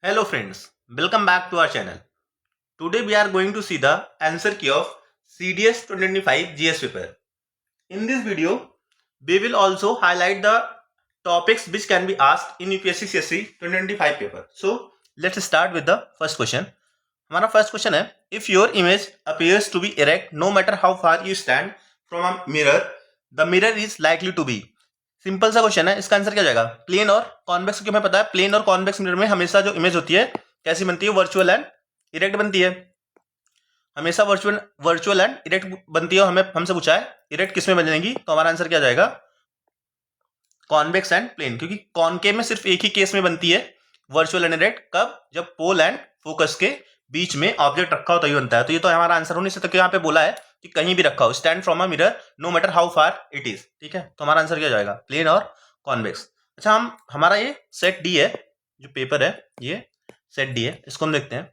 Hello friends, welcome back to our channel. Today we are going to see the answer key of CDS 2025 GS paper. In this video, we will also highlight the topics which can be asked in UPSC CSC 2025 paper. So let's start with the first question. हमारा first question है if your image appears to be erect no matter how far you stand from a mirror, the mirror is likely to be. Simple सा question है, इसका answer क्या जाएगा? Plane और convex, क्योंकि हमें पता है प्लेन और कॉन्वेक्स मिरर में हमेशा जो इमेज होती है कैसी बनती है? वर्चुअल एंड इरेक्ट बनती है। हमेशा वर्चुअल एंड इरेक्ट बनती है। हमें हमसे पूछा है इरेक्ट किस में बनेगी, तो हमारा आंसर क्या जाएगा? कॉन्वेक्स एंड प्लेन, क्योंकि कॉनकेव में सिर्फ एक ही केस में बनती है वर्चुअल एंड इरेक्ट, कब? जब पोल एंड फोकस के बीच में ऑब्जेक्ट रखा हो तभी बनता है। तो ये तो हमारा आंसर हो नहीं सकता, यहाँ पे बोला है कि कहीं भी रखा हो, stand from a mirror no matter how far it is. ठीक है, तो हमारा आंसर क्या जाएगा? प्लेन और कॉन्वेक्स। अच्छा, हमारा ये सेट डी है, जो पेपर है ये सेट डी है, इसको हम देखते हैं।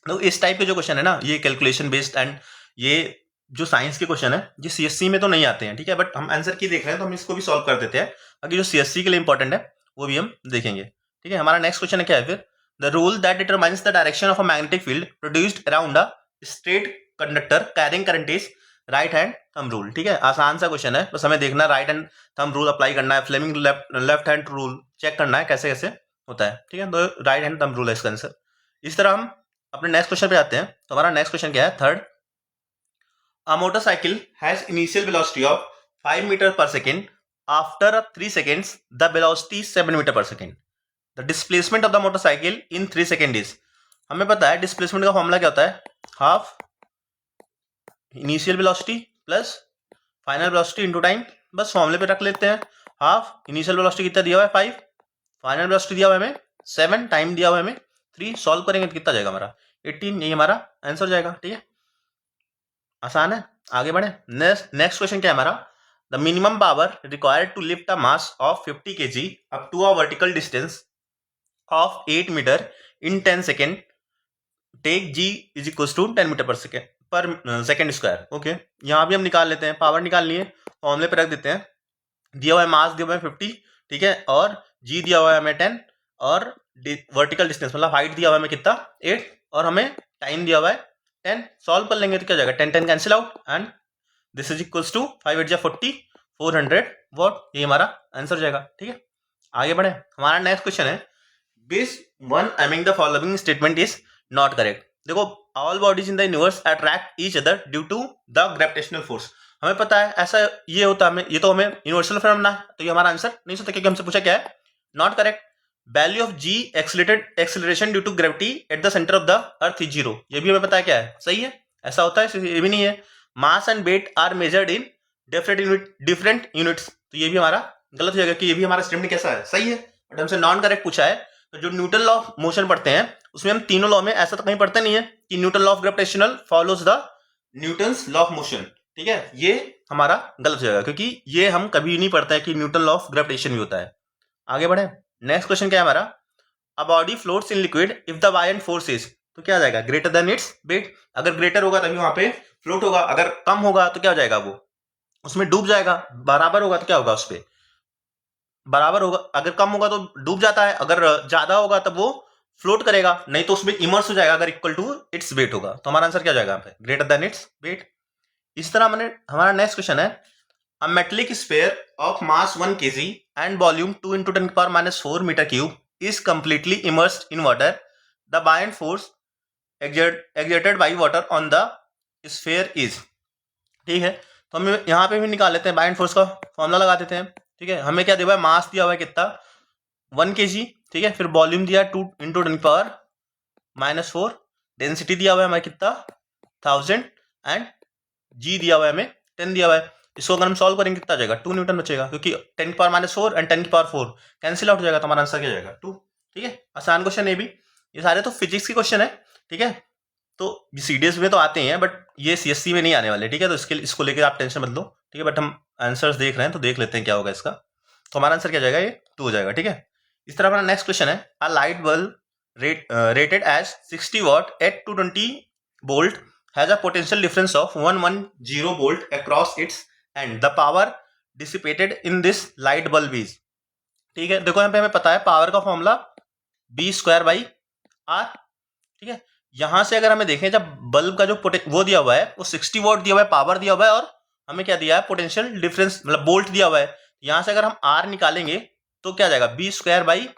तो इस टाइप के जो क्वेश्चन है ना, ये कैलकुलेशन बेस्ड एंड ये जो साइंस के क्वेश्चन है, ये सीएससी में तो नहीं आते हैं, ठीक है, बट हम आंसर की देख रहे हैं तो हम इसको भी सॉल्व कर देते हैं। अगर जो सीएससी के लिए इंपॉर्टेंट है वो भी हम देखेंगे। ठीक है, हमारा नेक्स्ट क्वेश्चन है क्या है फिर? The rule that determines the direction of a magnetic field produced around a straight conductor carrying current is right hand thumb rule. ठीक है, आसान सा क्वेश्चन है, बस हमें देखना right hand thumb rule apply करना है, Fleming left hand rule check करना है कैसे कैसे होता है। ठीक है, तो राइट हैंड थंब रूल है इसका आंसर। इस तरह हम अपने नेक्स्ट क्वेश्चन पे आते हैं। तो हमारा नेक्स्ट क्वेश्चन क्या है? Third, a motorcycle has initial velocity of 5 metre per second, after 3 seconds the velocity 7 metre per second, the displacement of the motorcycle in 3 seconds is. हमें पता है डिस्प्लेसमेंट का फॉर्मूला क्या होता है? Half initial velocity plus final velocity into time. बस फॉर्मूले पे रख लेते हैं। हाफ इनिशियल वेलोसिटी कितना दिया हुआ है? 5, फाइनल वेलोसिटी दिया हुआ है हमें 7, टाइम दिया हुआ है हमें 3। सॉल्व करेंगे तो कितना जाएगा हमारा? 18। यही हमारा आंसर जाएगा। ठीक है, आसान है, आगे बढ़े। नेक्स्ट क्वेश्चन क्या है हमारा? The minimum power required to lift a mass of 50 kg up to a vertical distance of 8 metre in 10 second, take g is equal to 10 metre per second square. Okay, यहाँ भी हम निकाल लेते हैं, power निकालनी है, फॉर्मूले पे रख देते हैं। दिया हुआ है मास, दिया हुआ है 50, ठीक है, और जी दिया हुआ है हमें 10, और वर्टिकल डिस्टेंस मतलब हाइट दिया हुआ है हमें कितना? 8, और हमें टाइम दिया हुआ है 10। सॉल्व कर लेंगे तो क्या जाएगा? 10 10 cancel out and this is equals to 5 8 40, 400 watt. ये हमारा आंसर जाएगा। ठीक है, आगे बढ़े। हमारा नेक्स्ट क्वेश्चन है base one among the following statement is not correct. देखो, all bodies in the universe attract each other due to the gravitational force. हमें पता है ऐसा ये होता है, हमें ये तो हमें यूनिवर्सल फिनोमेना है, तो ये हमारा आंसर नहीं सकता, क्योंकि हमसे पूछा क्या है? Not correct. Value of g acceleration due to gravity at the centre of the earth is 0। ये भी हमें पता है क्या है, सही है, ऐसा होता है, ये भी नहीं है। Mass and weight are measured in different units, तो ये भी हमारा गलत हो जाएगा कि ये भी हमारा स्टेटमेंट कैसा है? सही है, बट हमसे नॉन करेक्ट पूछा है। तो जो न्यूटन लॉ ऑफ मोशन पढ़ते हैं उसमें हम तीनों लॉ में ऐसा तो कहीं पढ़ते नहीं है कि Newton law of gravitational follows the Newton's law of motion. ठीक है, ये हमारा गलत हो जाएगा, क्योंकि ये हम कभी नहीं पढ़ते हैं कि न्यूटन लॉ ऑफ ग्रेविटेशन भी होता है। आगे बढ़े। नेक्स्ट क्वेश्चन क्या है हमारा? A body floats in liquid if the buoyant force is, तो क्या आ जाएगा? Greater than its wait. अगर ग्रेटर होगा तभी वहां पे फ्लोट होगा, अगर कम होगा तो क्या हो जाएगा? वो उसमें डूब जाएगा। बराबर होगा तो क्या होगा? उस पर बराबर होगा, अगर कम होगा तो डूब जाता है, अगर ज्यादा होगा तब वो फ्लोट करेगा, नहीं तो उसमें इमर्स हो जाएगा अगर इक्वल टू इट्स वेट होगा। तो हमारा आंसर क्या जाएगा यहाँ पे? Greater than its weight. इस तरह मैंने हमारा नेक्स्ट क्वेश्चन है a metallic sphere of mass 1 kg and volume 2 into 10⁻⁴ metre cube is completely immersed in water, the buoyant force exerted by water on the sphere is। ठीक है, तो हम यहाँ पे भी निकाल लेते हैं, बायंट फोर्स का फॉर्मूला लगा देते हैं। ठीक है, हमें क्या दिया हुआ है? मास दिया हुआ है कितना? 1 kg, ठीक है, फिर वॉल्यूम दिया 2 into 10⁻⁴, डेंसिटी दिया हुआ है हमें कितना? 1000, एंड जी दिया हुआ है हमें 10 दिया हुआ है। इसको अगर हम सॉल्व करेंगे कितना जाएगा? 2 न्यूटन बचेगा, क्योंकि 10⁻⁴ एंड 10⁴ कैंसिल आउट हो जाएगा, तो हमारा आंसर क्या जाएगा? 2। ठीक है, आसान क्वेश्चन है भी, ये सारे तो फिजिक्स के क्वेश्चन है। ठीक है, तो सीडीएस में तो आते हैं, बट ये सीएससी में नहीं आने वाले। ठीक है, तो इसको लेकर आप टेंशन मत लो। ठीक है, बट हम आंसर्स देख रहे हैं तो देख लेते हैं क्या होगा इसका। तो हमारा आंसर क्या जाएगा? ये 2 हो जाएगा। ठीक है, इस तरह हमारा नेक्स्ट क्वेश्चन है a light bulb rated as 60 watt at 220 volt has a potential difference of 110 volt across its and the power dissipated in this light bulb is। ठीक है, देखो यहाँ पे हमें पता है पावर का फॉर्मूला b² बाई आर, ठीक है। यहां से अगर हमें देखें, जब बल्ब का जो वो दिया हुआ है वो 60 वॉट दिया हुआ है, पावर दिया हुआ है, और हमें क्या दिया है, पोटेंशियल डिफरेंस मतलब वोल्ट दिया हुआ है। यहां से अगर हम आर निकालेंगे तो क्या जाएगा, b square by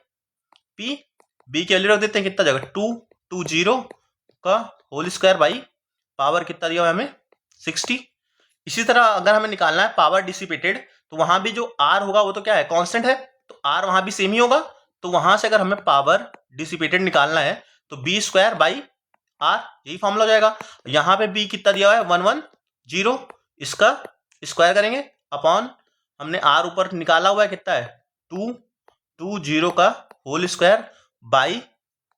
p, b की वैल्यू रख देते हैं, कितना जाएगा 220 का होल स्क्वायर बाई पावर कितना दिया हुआ है हमें 60। इसी तरह अगर हमें निकालना है पावर डिसिपेटेड, तो वहां भी जो आर होगा वो तो क्या है, कांस्टेंट है, तो आर वहां भी सेम ही होगा। तो वहां से अगर हमें पावर डिसिपेटेड निकालना है तो बी स्क्वायर बाई आर, यही फॉर्मूला हो जाएगा। यहां पे बी कितना दिया हुआ है 110, इसका स्क्वायर करेंगे अपॉन, हमने आर ऊपर निकाला हुआ है कितना है 220 का होल स्क्वायर बाई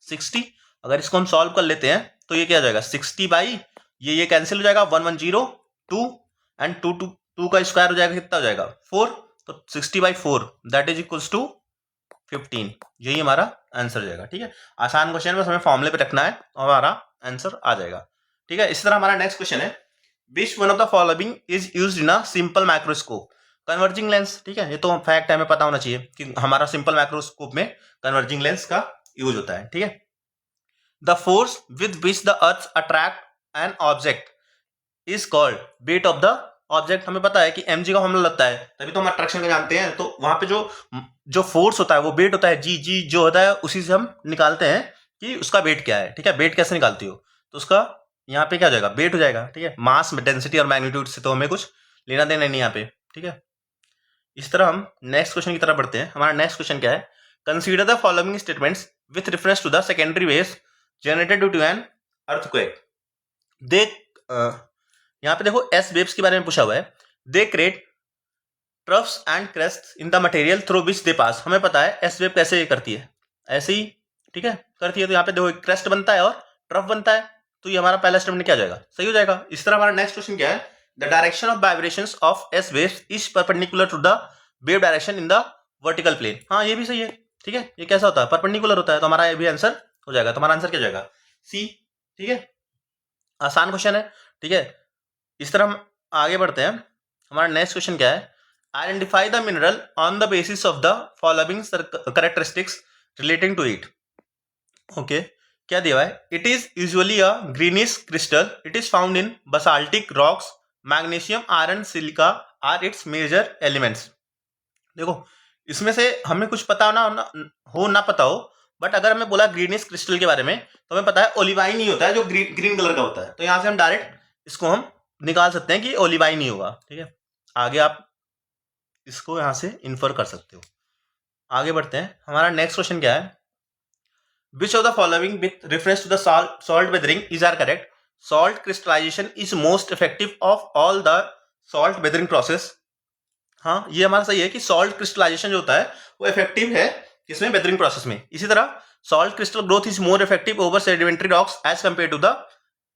60। अगर इसको हम सॉल्व कर लेते हैं तो ये क्या हो जाएगा 60 बाई ये कैंसिल हो जाएगा 1102 एंड 2 का स्क्वायर हो जाएगा कितना हो जाएगा 4, तो 60/4 दैट इज इक्वल्स टू 15। यही हमारा आंसर हो जाएगा। ठीक है, आसान क्वेश्चन, बस हमें फॉर्मूले पे रखना है और हमारा आंसर आ जाएगा। ठीक है, इस तरह हमारा नेक्स्ट क्वेश्चन है, which one of the following is used in a simple microscope, converging lens. ठीक है, ये तो फैक्ट है, हमें पता होना चाहिए कि हमारा सिंपल माइक्रोस्कोप में कन्वर्जिंग लेंस का यूज होता है। ठीक है, the force with which the earth attract an object is called weight of the object. हमें पता है कि mg का फॉर्मूला लगता है, तभी तो हम अट्रैक्शन का जानते हैं। तो वहां पे जो फोर्स होता है वो वेट होता है, जी जो होता है उसी से हम निकालते हैं कि उसका वेट क्या है। ठीक है, वेट कैसे निकालती हो, तो उसका यहाँ पे क्या हो जाएगा, वेट हो जाएगा। ठीक है, मास, डेंसिटी और मैग्नीट्यूड से तो हमें कुछ लेना देना नहीं यहाँ पे। ठीक है, इस तरह हम नेक्स्ट क्वेश्चन की तरफ बढ़ते हैं। हमारा नेक्स्ट क्वेश्चन क्या है, consider the following statements with reference to the secondary waves generated due to an earthquake. देख यहाँ पे देखो एस वेव्स के बारे में पूछा हुआ है। They create troughs and crest in the material through which they pass. हमें पता है एस वेव कैसे करती है, ऐसे ही ठीक है करती है। तो यहाँ पे देखो क्रेस्ट बनता है और ट्रफ बनता है, तो ये हमारा पहला स्टेटमेंट क्या हो जाएगा, सही हो जाएगा। इस तरह हमारा नेक्स्ट क्वेश्चन क्या है, the direction of vibrations of S waves is perpendicular to the wave direction in the vertical plane. हाँ, ये भी सही है। ठीक है, ये कैसा होता है, परपेंडिकुलर होता है, तो हमारा ये भी आंसर हो जाएगा। तो हमारा आंसर क्या हो जाएगा, सी। ठीक है, आसान क्वेश्चन है। ठीक है, इस तरह हम आगे बढ़ते हैं। हमारा नेक्स्ट क्वेश्चन क्या है, identify the mineral on the basis of the following characteristics relating to it. Okay, क्या दिया हुआ है, it is usually a greenish crystal, it is found in basaltic rocks, magnesium, iron, silica are its major elements. देखो, इसमें से हमें कुछ पता हो ना पता हो, बट अगर हमें बोला ग्रीनिश क्रिस्टल के बारे में तो हमें पता है ओलिवाइन ही होता है, जो ग्रीन कलर का होता है। तो यहां से हम डायरेक्ट इसको हम निकाल सकते हैं कि ओलिवाइन ही होगा। ठीक है, आगे आप इसको यहां से इन्फर कर सकते हो। आगे बढ़ते हैं। हमारा नेक्स्ट क्वेश्चन क्या है, which of the following with reference to the salt weathering is are correct. Salt crystallisation is most effective of all the salt weathering process. हाँ, ये हमारा सही है कि सॉल्ट क्रिस्टलाइजेशन जो होता है वो इफेक्टिव है किसमें, वेदरिंग प्रोसेस में। इसी तरह salt crystal growth is more effective over sedimentary rocks as compare to the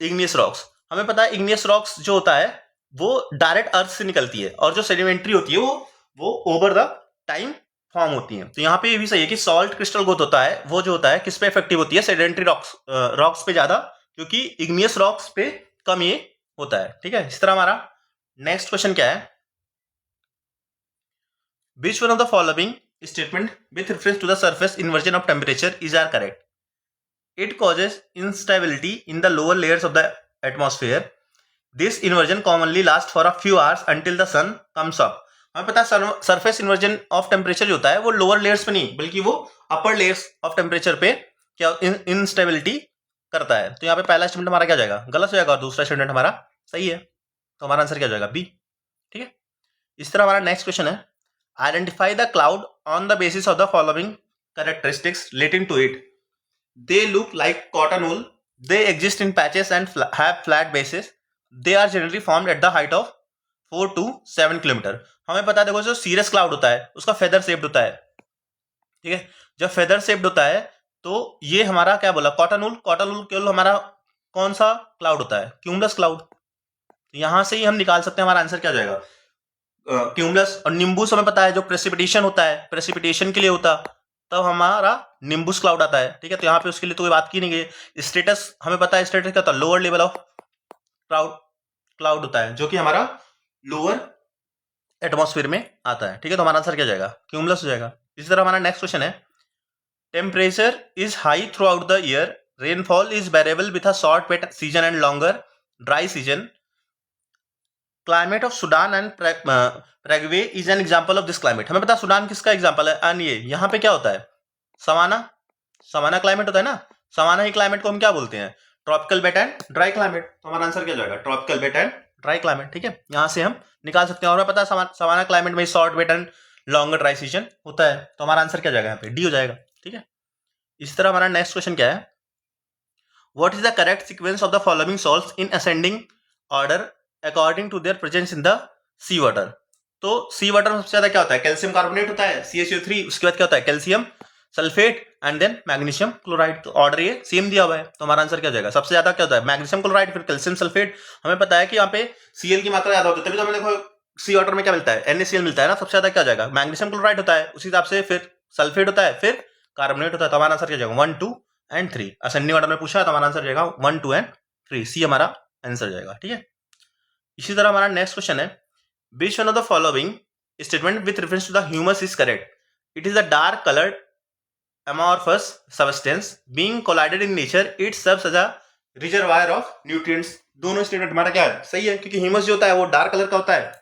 igneous rocks. हमें पता है इग्नियस रॉक्स जो होता है वो डायरेक्ट अर्थ से निकलती है, और जो सेडिमेंट्री होती है वो ओवर द टाइम फॉर्म होती है। तो यहाँ पे ये भी सही है कि सॉल्ट क्रिस्टल ग्रोथ होता है वो जो होता है किस पे इफेक्टिव होती है, सेडिमेंट्री रॉक्स पे ज्यादा, क्योंकि इग्नियस रॉक्स पे कम ये होता है। ठीक है, इस तरह हमारा नेक्स्ट क्वेश्चन क्या है, which one of the following statement with reference to the surface inversion of temperature is are correct. It causes instability in the lower layers of the atmosphere. This inversion commonly lasts for a few hours until the sun comes up. हमें पता है surface inversion of temperature जो होता है वो lower layers पे नहीं बल्कि वो अपर लेयर्स ऑफ टेम्परेचर पे क्या इंस्टेबिलिटी करता है। तो यहाँ पे पहला स्टेटमेंट हमारा क्या हो जाएगा, गलत हो जाएगा, और दूसरा स्टेटमेंट हमारा सही है। तो हमारा आंसर क्या हो जाएगा, बी। ठीक है, इस तरह हमारा नेक्स्ट क्वेश्चन है, identify the cloud on the basis of the following characteristics relating to it. They look like cotton wool, they exist in patches and have flat bases, they are generally formed at the height of 4 to 7 kilometre. हमें पता है, देखो जो serious cloud होता है उसका feather shaped होता है। ठीक है, जब फेदर शेप्ड होता है तो ये हमारा क्या बोला, कॉटन वूल। कॉटन वूल केवल हमारा कौन सा क्लाउड होता है, क्यूमुलस क्लाउड। यहां से ही हम निकाल सकते हैं हमारा आंसर क्या हो जाएगा, क्यूमुलस। और निम्बुस हमें पता है जो प्रेसिपिटेशन होता है, प्रेसिपिटेशन के लिए होता, तब हमारा निम्बुस क्लाउड आता है। ठीक है, तो यहाँ पे उसके लिए तो कोई बात की नहीं गई। स्टेटस हमें पता है, स्टेटस क्या होता है, लोअर लेवल ऑफ क्लाउड होता है, जो कि हमारा लोअर एटमॉस्फेयर में आता है। ठीक है, तो हमारा आंसर क्या जाएगा, क्यूमुलस हो जाएगा। इसी तरह हमारा नेक्स्ट क्वेश्चन है, temperature is high throughout the year rainfall is variable with a short wet season and longer dry season. Climate of Sudan and Paraguay is an example of this climate. हमें पता है Sudan किसका example है. And ये यहाँ पे क्या होता है, सवाना. सवाना क्लाइमेट होता है ना. सवाना ही क्लाइमेट को हम क्या बोलते हैं, tropical wet and dry climate. तो हमारा आंसर क्या हो जाएगा, tropical wet and dry climate. ठीक है, यहाँ से हम निकाल सकते हैं. और हमें पता है सवाना क्लाइमेट में short wet and longer dry season होता है. तो हमारा आंसर क्या जाएगा यहाँ पे, डी हो जाएगा. ठीक है, इसी तरह हमारा नेक्स्ट क्वेश्चन क्या है, what is the correct sequence of the following salts in ascending order according to their presence in the sea water. तो सी वाटर में सबसे ज्यादा क्या होता है, कैल्शियम कार्बोनेट होता है CaCO3. उसके बाद क्या होता है, calcium sulphate and then magnesium chloride. तो ऑर्डर ये सेम दिया हुआ है. तो हमारा आंसर क्या हो जाएगा, सबसे ज्यादा क्या होता है मैग्नीशियम क्लोराइड, फिर कैल्शियम सल्फेट. हमें पता है कि यहाँ पे Cl की मात्रा ज्यादा होती है, तभी तो हमें देखो सी वाटर में क्या मिलता है, NaCl मिलता है ना. सबसे ज्यादा क्या हो जाएगा, मैग्नीशियम क्लोराइड होता है. उसी हिसाब से फिर सल्फेट होता है, फिर कार्बोनेट होता है. तो हमारा आंसर क्या जाएगा, 1, 2 एंड 3. असेंडिंग ऑर्डर में पूछा है तो हमारा आंसर जाएगा 1, 2 एंड 3. सी हमारा आंसर जाएगा. ठीक है, इसी तरह हमारा नेक्स्ट क्वेश्चन है, which one of the following statement with reference to the humus is correct. It is a dark colored amorphous substance being collided in nature. It serves as a reservoir of nutrients. दोनों statement हमारा क्या है, सही है, क्योंकि humus जो होता है वो डार्क कलर का होता है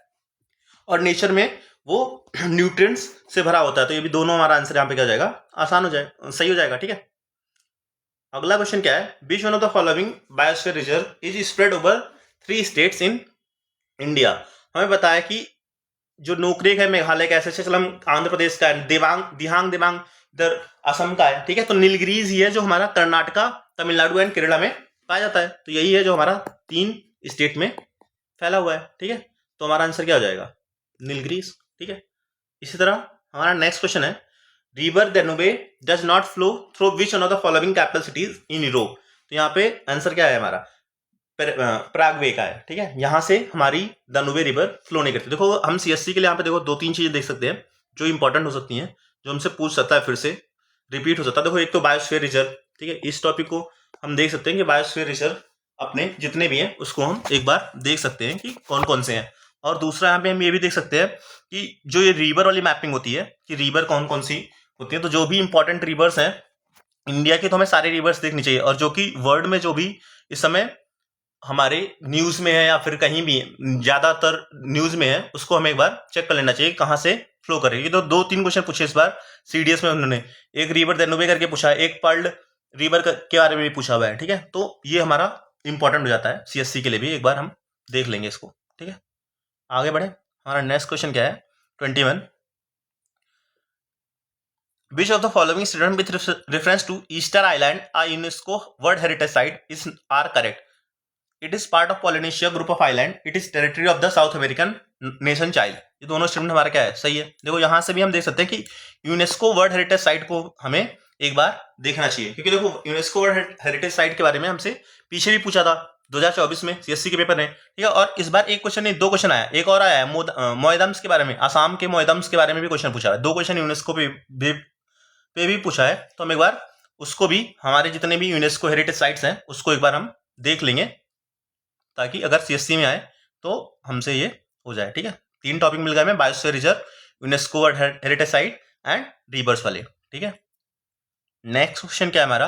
और नेचर में वो न्यूट्रिएंट्स से भरा होता है. तो ये भी दोनों हमारा आंसर यहाँ पे क्या जाएगा, आसान हो जाएगा, सही हो जाएगा. ठीक है, अगला क्वेश्चन क्या है, which one of the following biosphere reserve is spread over 3 states in India. हमें पता है कि जो नोकरेक है मेघालय का, एसएसएलएम आंध्र प्रदेश का है, दिहांग दिबांग इधर असम का है. ठीक है, तो नीलगिरीज ही है जो हमारा कर्नाटका, तमिलनाडु एंड केरला में पाया जाता है. तो यही है जो हमारा 3 स्टेट में फैला हुआ है. ठीक है, तो हमारा आंसर क्या हो जाएगा, नीलगिरीज. ठीक है, इसी तरह हमारा नेक्स्ट क्वेश्चन है, river Danube does not flow through which one of the following capital cities in Europe. तो यहाँ पे आंसर क्या है हमारा, प्रागवे का है. ठीक है, यहां से हमारी दानुबे रिवर फ्लो नहीं करती. देखो हम CSC के लिए यहाँ पे देखो 2-3 चीजें देख सकते हैं जो इंपॉर्टेंट हो सकती हैं, जो हमसे पूछ सकता है, फिर से रिपीट हो सकता है. देखो एक तो बायोस्फीयर रिजर्व. ठीक है, इस टॉपिक को हम देख सकते हैं कि बायोस्फीयर रिजर्व अपने जितने भी हैं उसको हम एक बार देख सकते हैं कि कौन कौन से हैं. और दूसरा यहाँ पे हम ये भी देख सकते हैं कि जो ये रिवर वाली मैपिंग होती है कि रिवर कौन कौन सी होती है. तो जो भी इंपॉर्टेंट रिवर्स हैं इंडिया के, तो हमें सारे रिवर्स देखनी चाहिए. और जो कि वर्ल्ड में जो भी इस समय हमारे न्यूज में है या फिर कहीं भी ज्यादातर न्यूज में है, उसको हमें एक बार चेक कर लेना चाहिए कहाँ से फ्लो करेगी. तो 2-3 क्वेश्चन पूछे इस बार CDS में उन्होंने. एक रिवर डेनुबे करके पूछा है, एक पर्ल रिवर के बारे में भी पूछा हुआ है. ठीक है, तो ये हमारा इंपॉर्टेंट हो जाता है CSC के लिए भी, एक बार हम देख लेंगे इसको. ठीक है, आगे बढ़े. हमारा नेक्स्ट क्वेश्चन क्या है, 21. Which of the following statement with reference to Easter Island, a UNESCO World Heritage Site, are correct? It is part of Polynesia group of island. It is territory of the South American nation Chile. ये दोनों statement हमारा क्या है, सही है. देखो यहाँ से भी हम देख सकते हैं कि यूनेस्को वर्ल्ड हेरिटेज साइट को हमें एक बार देखना चाहिए, क्योंकि देखो यूनेस्को वर्ल्ड हेरिटेज साइट के बारे में हमसे पीछे भी पूछा था 2024 में CSC के पेपर में. ठीक है, और इस बार एक क्वेश्चन नहीं 2 क्वेश्चन आया, एक और आया है मोयदम्स के बारे में, असम के मोयदम्स के बारे में भी क्वेश्चन पूछा है. 2 क्वेश्चन यूनेस्को पे भी पूछा है. तो हम एक बार उसको भी, हमारे जितने भी यूनेस्को हेरिटेज साइट्स हैं उसको एक बार हम देख लेंगे, ताकि अगर CSC में आए तो हमसे ये हो जाए. ठीक है, 3 टॉपिक मिल गए हमें, biosphere reserve, UNESCO world heritage site and rivers वाले. ठीक है, नेक्स्ट क्वेश्चन क्या है हमारा,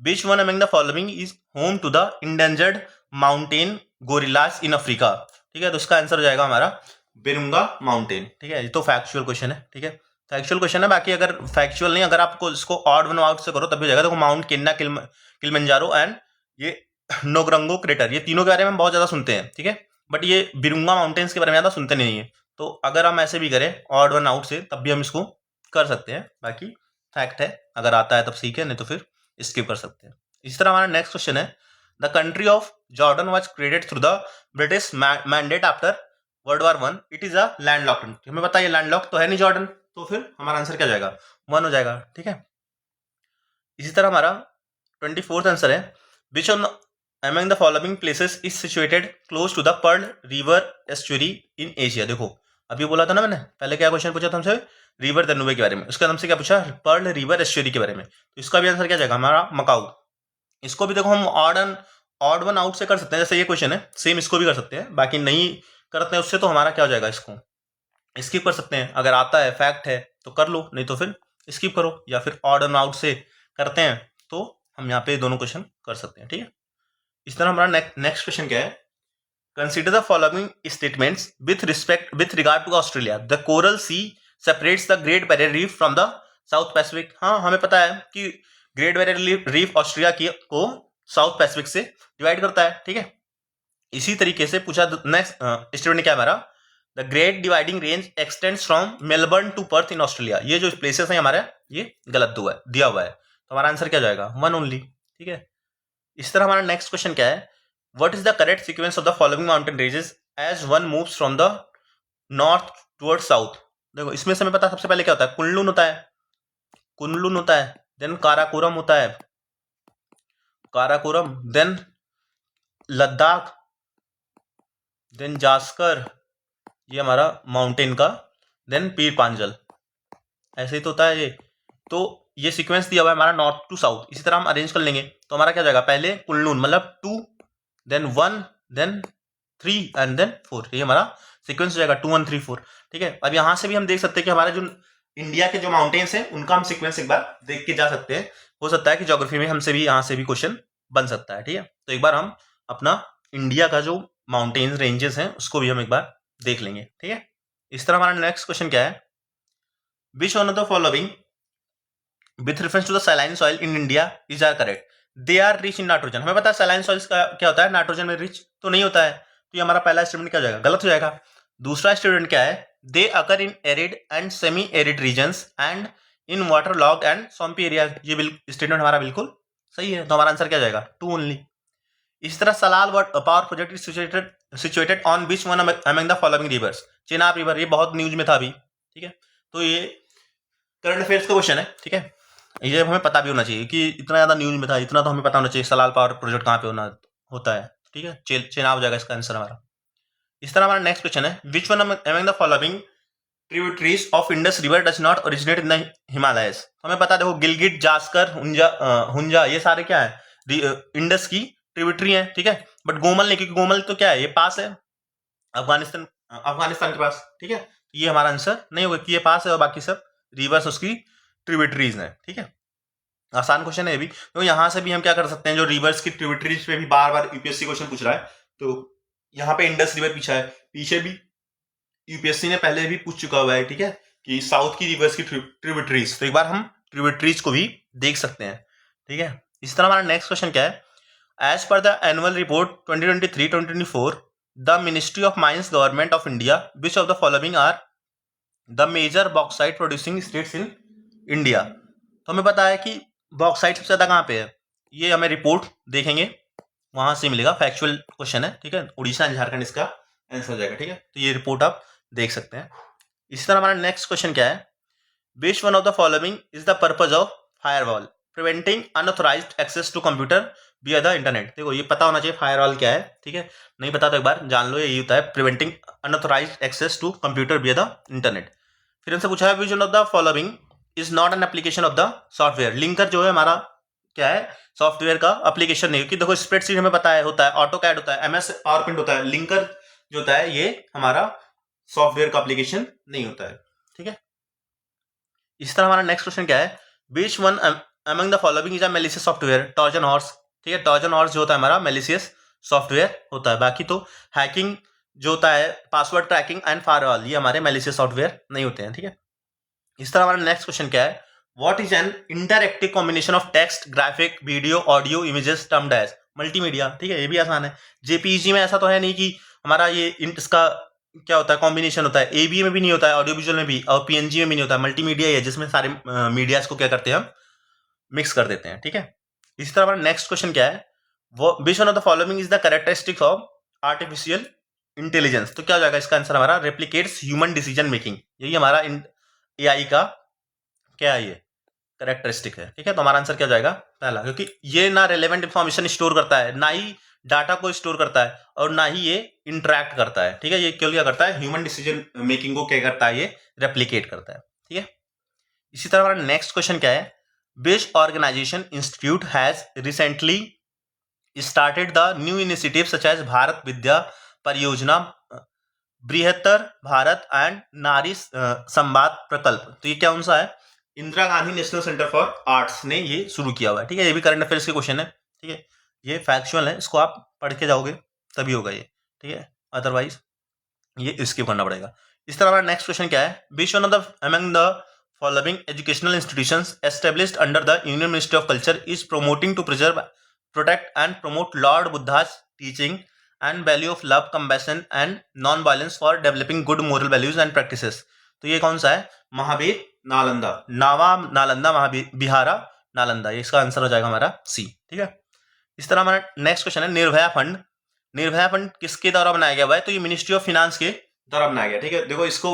which one among the following is home to the endangered mountain gorillas in Africa. ठीक है, तो इसका आंसर हो जाएगा हमारा बिरुंगा माउंटेन. ठीक है, ये तो फैक्चुअल क्वेश्चन है. ठीक है, फैक्चुअल क्वेश्चन है. बाकी अगर फैक्चुअल नहीं, अगर आपको इसको ऑड वन आउट से करो तब भी हो जाएगा. देखो माउंट केन्ना, किलिमंजारो एंड ये नोग्रंगो क्रेटर, ये तीनों के बारे में हम बहुत ज्यादा सुनते हैं. ठीक है, बट ये बिरुंगा माउंटेन्स के बारे में ज्यादा सुनते नहीं है. तो अगर हम ऐसे भी करें ऑड वन आउट से तब भी हम इसको कर सकते हैं. बाकी फैक्ट है, अगर आता है तब सीखे, नहीं तो फिर स्किप कर सकते हैं. इसी तरह हमारा नेक्स्ट क्वेश्चन है, the country of Jordan was created through the British mandate after world war 1. It is a landlocked. हमें पता है लैंडलॉक तो है नहीं जॉर्डन, तो फिर हमारा आंसर क्या जाएगा, 1 हो जाएगा. ठीक है, इसी तरह हमारा 24th आंसर है, which on among the following places is situated close to the Pearl River estuary in Asia. देखो अभी बोला था ना मैंने, पहले क्या क्वेश्चन पूछा था हमसे, रिवर दानुबे के बारे में, उसका हमसे क्या पूछा, पर्ल रिवर एस्चुरी के बारे में. तो इसका भी आंसर क्या जाएगा हमारा, मकाऊ. इसको भी देखो हम ऑड वन आउट से कर सकते हैं, जैसे ये क्वेश्चन है सेम इसको भी कर सकते हैं. बाकी नहीं करते हैं उससे तो हमारा क्या हो जाएगा, इसको स्किप कर सकते हैं. अगर आता है फैक्ट है तो कर लो, नहीं तो फिर स्किप करो. या फिर ऑड वन आउट से करते हैं तो हम यहाँ पे दोनों क्वेश्चन कर सकते हैं, ठीक है। इस तरह हमारा नेक्स्ट क्वेश्चन क्या है, consider the following statements with regard to Australia. The Coral Sea separates the Great Barrier Reef from the South Pacific. हाँ, हमें पता है कि ग्रेट बैरियर रीफ ऑस्ट्रेलिया की को साउथ पैसिफिक से डिवाइड करता है, ठीक है। इसी तरीके से पूछा नेक्स्ट स्टेटमेंट क्या है हमारा, the Great Dividing Range extends from Melbourne to Perth in Australia. ये जो प्लेसेस है हमारे, ये गलत दिया हुआ है, तो हमारा आंसर क्या जाएगा, 1 ओनली, ठीक है। इस तरह हमारा नेक्स्ट क्वेश्चन क्या है, what is the correct sequence of the following mountain ranges as one moves from the north toward south. देखो इसमें से हमें पता सबसे पहले क्या होता है, कुनलुन होता है, देन काराकोरम होता है, देन लद्दाख, देन जास्कर, ये हमारा माउंटेन का, देन पीर पांजल, ऐसे ही तो होता है ये। तो ये सीक्वेंस दिया हुआ है हमारा नॉर्थ टू साउथ, इसी तरह हम अरेंज कर लेंगे तो हमारा क्या जाएगा, पहले कुल्लून मतलब 2, देन 1, देन 3 एंड देन 4, ये हमारा सीक्वेंस हो जाएगा 2 1 3 4, ठीक है। अब यहाँ से भी हम देख सकते हैं कि हमारे जो इंडिया के जो माउंटेन्स हैं उनका हम सीक्वेंस एक बार देख के जा सकते हैं। हो सकता है कि ज्योग्राफी में हमसे भी यहाँ से भी क्वेश्चन बन सकता है, ठीक है। तो एक बार हम अपना इंडिया का जो माउंटेन्स रेंजेस हैं उसको भी हम एक बार देख लेंगे, ठीक है। इस तरह हमारा नेक्स्ट क्वेश्चन क्या है, which one of the following with reference to the saline soil in India is are correct, they are rich in nitrogen. हमें पता है सैलाइन सॉइल्स का क्या होता है, नाइट्रोजन में रिच तो नहीं होता है, तो ये हमारा पहला स्टेटमेंट क्या हो जाएगा, गलत हो जाएगा। दूसरा स्टेटमेंट क्या है, they occur in arid and semi arid regions and in water log and swampy area, ये स्टेटमेंट हमारा बिल्कुल सही है, तो हमारा आंसर क्या जाएगा, 2 ओनली। इसी तरह Salal power project is situated on which one among the following rivers, Chenab river, ये बहुत न्यूज में था अभी, ठीक है। तो ये करंट अफेयर्स का क्वेश्चन है, ठीक है। ये हमें पता भी होना चाहिए कि इतना ज्यादा न्यूज में था, इतना तो हमें पता होना चाहिए सलाल पावर प्रोजेक्ट कहाँ पे होता है, ठीक है। चेनाब हो जाएगा इसका आंसर हमारा। इस तरह हमारा नेक्स्ट क्वेश्चन है, which one among the following tributaries of Indus river does not originate in the Himalayas. हमें पता है, देखो गिलगिट, जास्कर, हुंजा ये सारे क्या है, इंडस की ट्रिब्यूटरी है, ठीक है। बट गोमल नहीं, क्योंकि गोमल तो क्या है, ये पास है अफगानिस्तान के पास, ठीक है। ये हमारा आंसर नहीं होगा कि ये पास है और बाकी सब रिवर्स उसकी ट्रिब्यूटरीज हैं, ठीक है। आसान क्वेश्चन है ये भी, तो यहाँ से भी हम क्या कर सकते हैं, जो रिवर्स की ट्रिब्यूटरीज पे भी बार बार यूपीएससी क्वेश्चन पूछ रहा है, तो यहाँ पे इंडस रिवर पीछे भी यूपीएससी ने पहले भी पूछ चुका हुआ है, ठीक है, कि साउथ की रिवर्स की ट्रिब्यूटरीज, तो एक बार हम ट्रिब्यूटरीज को भी देख सकते हैं, ठीक है। इस तरह हमारा नेक्स्ट क्वेश्चन क्या है, as per the annual report 2023-2024 the ministry of mines government of India which of the following are the major bauxite producing states in India. तो हमें पता है कि बॉक्साइट सबसे ज्यादा कहाँ पे है, ये हमें रिपोर्ट देखेंगे वहां से मिलेगा, फैक्चुअल क्वेश्चन है, ठीक है। उड़ीसा एंड झारखंड इसका आंसर हो जाएगा, ठीक है। तो ये रिपोर्ट आप देख सकते हैं। इसी तरह हमारा नेक्स्ट क्वेश्चन क्या है, which one of the following is the purpose of firewall, preventing unauthorised access to computer via the internet. देखो ये पता होना चाहिए फायरवॉल क्या है, ठीक है। नहीं पता तो एक बार जान लो, यही होता है preventing unauthorised access to computer via the internet. फिर हमसे पूछा है, which one of the following is not an application of the software. Linker जो है हमारा क्या है, सॉफ्टवेयर का एप्लीकेशन नहीं, क्योंकि देखो स्प्रेडशीट हमें पता है होता है, ऑटोकैड होता है, एमएस पावरपॉइंट होता है, लिंकर जो होता है ये हमारा सॉफ्टवेयर का एप्लीकेशन नहीं होता है, ठीक है। इस तरह हमारा नेक्स्ट क्वेश्चन क्या है, which one among the following is a malicious software, Trojan horse, ठीक है। ट्रोजन हॉर्स जो होता है हमारा मैलिशियस सॉफ्टवेयर होता है, बाकी तो हैकिंग जो होता है, पासवर्ड ट्रैकिंग एंड फायरवॉल, ये हमारे मैलिशियस सॉफ्टवेयर नहीं होते हैं, ठीक है। इस तरह हमारा नेक्स्ट क्वेश्चन क्या है, what is an interactive combination of text, graphic, video, audio, images termed as multimedia, ठीक है। ये भी आसान है। जेपीईजी में ऐसा तो है नहीं कि हमारा ये इसका क्या होता है, कॉम्बिनेशन होता है, एबी में भी नहीं होता है, ऑडियो विजुअल में भी, और पीएनजी में भी नहीं होता है, मल्टीमीडिया ही है जिसमें सारे मीडियाज को क्या करते हैं हम मिक्स कर देते हैं, ठीक है। इसी तरह हमारा नेक्स्ट क्वेश्चन क्या है, which one of the following is the characteristics of artificial intelligence. तो क्या हो जाएगा इसका आंसर हमारा, रेप्लिकेट्स ह्यूमन डिसीजन मेकिंग, यही हमारा एआई का क्या है, ये कैरेक्टरिस्टिक है, ठीक है। तो हमारा आंसर क्या जाएगा, पहला, क्योंकि ये ना रिलेवेंट इंफॉर्मेशन स्टोर करता है, ना ही डाटा को स्टोर करता है, और ना ही ये इंटरैक्ट करता है, ठीक है। ये क्या करता है, ह्यूमन डिसीजन मेकिंग को क्या करता है, ये रेप्लिकेट करता है, ठीक है। इसी तरह हमारा नेक्स्ट क्वेश्चन क्या है, which organisation institute has recently started the new initiative such as Bharat Vidya Pariyojana, Brihattar Bharat and नारी संवाद प्रकल्प। तो ये क्या उनसा है, Indira Gandhi national centre for arts ने ये शुरू किया हुआ है, ठीक है। ये भी करंट अफेयर्स के क्वेश्चन है, ठीक है। ये फैक्चुअल है, इसको आप पढ़ के जाओगे तभी होगा ये, ठीक है, अदरवाइज ये स्किप करना पड़ेगा। इस तरह हमारा नेक्स्ट क्वेश्चन क्या है, which one of the among the following educational institutions established under the Union Ministry of Culture is promoting to preserve, protect and promote Lord Buddha's teaching and value of love, compassion and non violence for developing good moral values and practices. तो ये कौन सा है, महावीर नालंदा, नावा नालंदा, महावीर बिहारा नालंदा, ये इसका answer हो जाएगा हमारा सी, ठीक है। इस तरह हमारा नेक्स्ट क्वेश्चन है, निर्भया फंड। निर्भया फंड किसके द्वारा बनाया गया हुआ है, तो ये मिनिस्ट्री ऑफ फाइनेंस के द्वारा बनाया गया, ठीक है। देखो इसको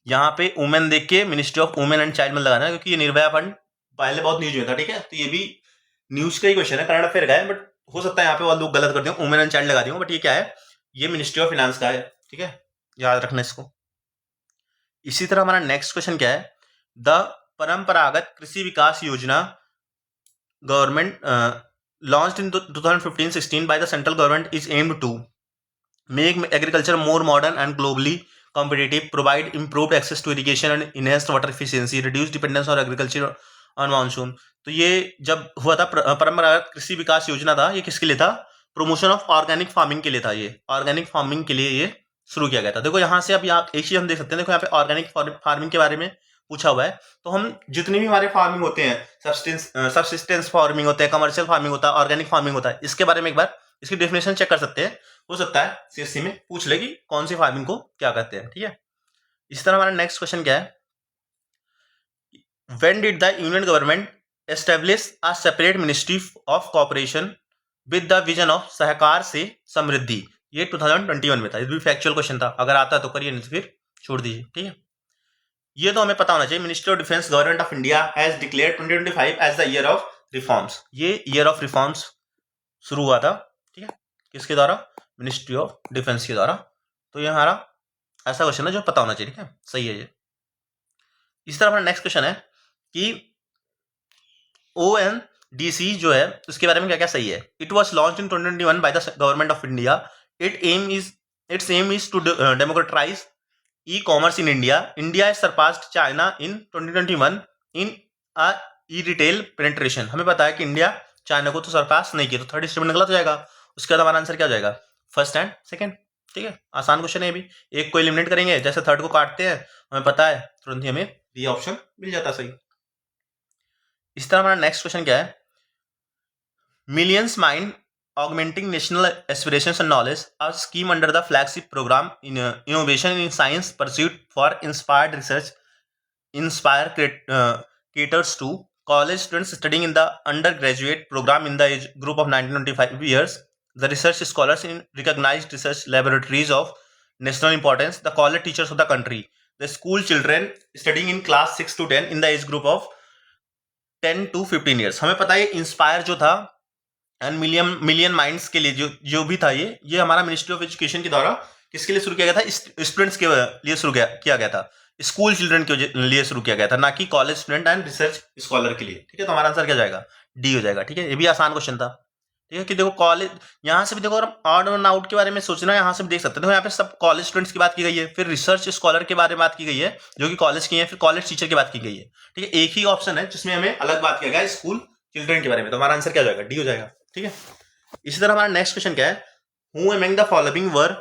यहाँ पे वुमेन देख के ministry of women and child में लगाना है, क्योंकि ये निर्भया फंड पहले बहुत न्यूज में था, ठीक है। तो ये भी न्यूज का ही क्वेश्चन है, करंट अफेयर का है, बट हो सकता है यहाँ पे बहुत लोग गलत करते हो, वुमेन एंड चाइल्ड लगा दी हो, बट ये क्या है, ये मिनिस्ट्री ऑफ फाइनेंस का है, ठीक है, याद रखना इसको। इसी तरह हमारा नेक्स्ट क्वेश्चन क्या है, द परंपरागत कृषि विकास योजना government launched in 2015-16 by the central government is aimed to make agriculture more modern and globally competitive, provide improved access to irrigation and enhanced water efficiency, reduce dependence on agriculture on monsoon। तो ये जब हुआ था परंपरागत कृषि विकास योजना था, ये किसके लिए था, प्रमोशन ऑफ ऑर्गेनिक फार्मिंग के लिए था। ये ऑर्गेनिक फार्मिंग के लिए ये शुरू किया गया था। देखो यहाँ से अब यहाँ एक चीज हम देख सकते हैं, देखो यहाँ पे ऑर्गेनिक फार्मिंग के बारे में पूछा हुआ है, तो हम जितने भी हमारे फार्मिंग होते हैं, सबसिस्टेंस फार्मिंग होते हैं, कमर्शियल फार्मिंग होता है, ऑर्गेनिक फार्मिंग होता है, इसके बारे में एक बार इसकी डेफिनेशन चेक कर सकते हैं। हो सकता है सीएससी में पूछ ले कि कौन सी फार्मिंग को क्या कहते हैं, ठीक है। इस तरह हमारा नेक्स्ट क्वेश्चन क्या है, when did the Union Government establish a separate Ministry of Corporation with the vision of सहकार से समृद्धि। ये 2021 में था, ये भी फैक्चुअल क्वेश्चन था, अगर आता तो करिए, नहीं तो फिर छोड़ दीजिए, ठीक है। ये तो हमें पता होना चाहिए, ministry of defence government of India has declared 2025 as the year of reforms. ये ईयर ऑफ रिफॉर्म्स शुरू हुआ था, ठीक है, किसके द्वारा, मिनिस्ट्री ऑफ डिफेंस के द्वारा। तो ये हमारा ऐसा क्वेश्चन है जो पता होना चाहिए, ठीक है, सही है ये। इस तरह हमारा नेक्स्ट क्वेश्चन है कि ONDC जो है उसके बारे में क्या क्या सही है। It was launch in 2021 by the government of India. Its aim is to democratise e-commerce in India. India has surpassed China in 2021 in e-retail penetration। हमें पता है कि इंडिया चाइना को तो सरपास नहीं किया, तो थर्ड स्टेटमेंट गलत हो जाएगा। उसके बाद हमारा आंसर क्या हो जाएगा, फर्स्ट एंड सेकंड, ठीक है, आसान क्वेश्चन है। भी एक को एलिमिनेट करेंगे, जैसे थर्ड को काटते हैं, हमें पता है तुरंत ही हमें बी ऑप्शन मिल जाता सही। इस तरह हमारा नेक्स्ट क्वेश्चन क्या है, millions mind augmenting national aspirations and knowledge, a scheme under the flagship program in innovation in science pursuit for inspired research, caters to college students studying in the undergraduate program in the age group of 19-25 years. The research scholars in recognized research laboratories of national importance, the college teachers of the country, the school children studying in class 6 to 10 in the age group of 10 to 15 years। हमें पता है inspire जो था and million minds के लिए जो भी था, ये हमारा मिनिस्ट्री ऑफ एजुकेशन के द्वारा किसके लिए शुरू किया गया था, स्टूडेंट्स के लिए शुरू किया गया था, स्कूल चिल्ड्रन के लिए शुरू किया गया था, ना कि college student and research scholar के लिए, ठीक है। तो हमारा आंसर क्या जाएगा, डी हो जाएगा, ठीक है। ये भी आसान क्वेश्चन था, ठीक है। कि देखो कॉलेज, यहाँ से भी देखो अगर ऑड और आउट के बारे में सोचना है, यहाँ से भी देख सकते हैं। देखो यहाँ पे सब कॉलेज स्टूडेंट्स की बात की गई है, फिर रिसर्च स्कॉलर के बारे में बात की गई है जो कि कॉलेज की है, फिर कॉलेज टीचर की बात की गई है, ठीक है। एक ही ऑप्शन है जिसमें हमें अलग बात किया गया, स्कूल चिल्ड्रन के बारे में। तो हमारा आंसर क्या हो जाएगा, डी हो जाएगा, ठीक है। इसी तरह हमारा नेक्स्ट क्वेश्चन क्या है, who among the following were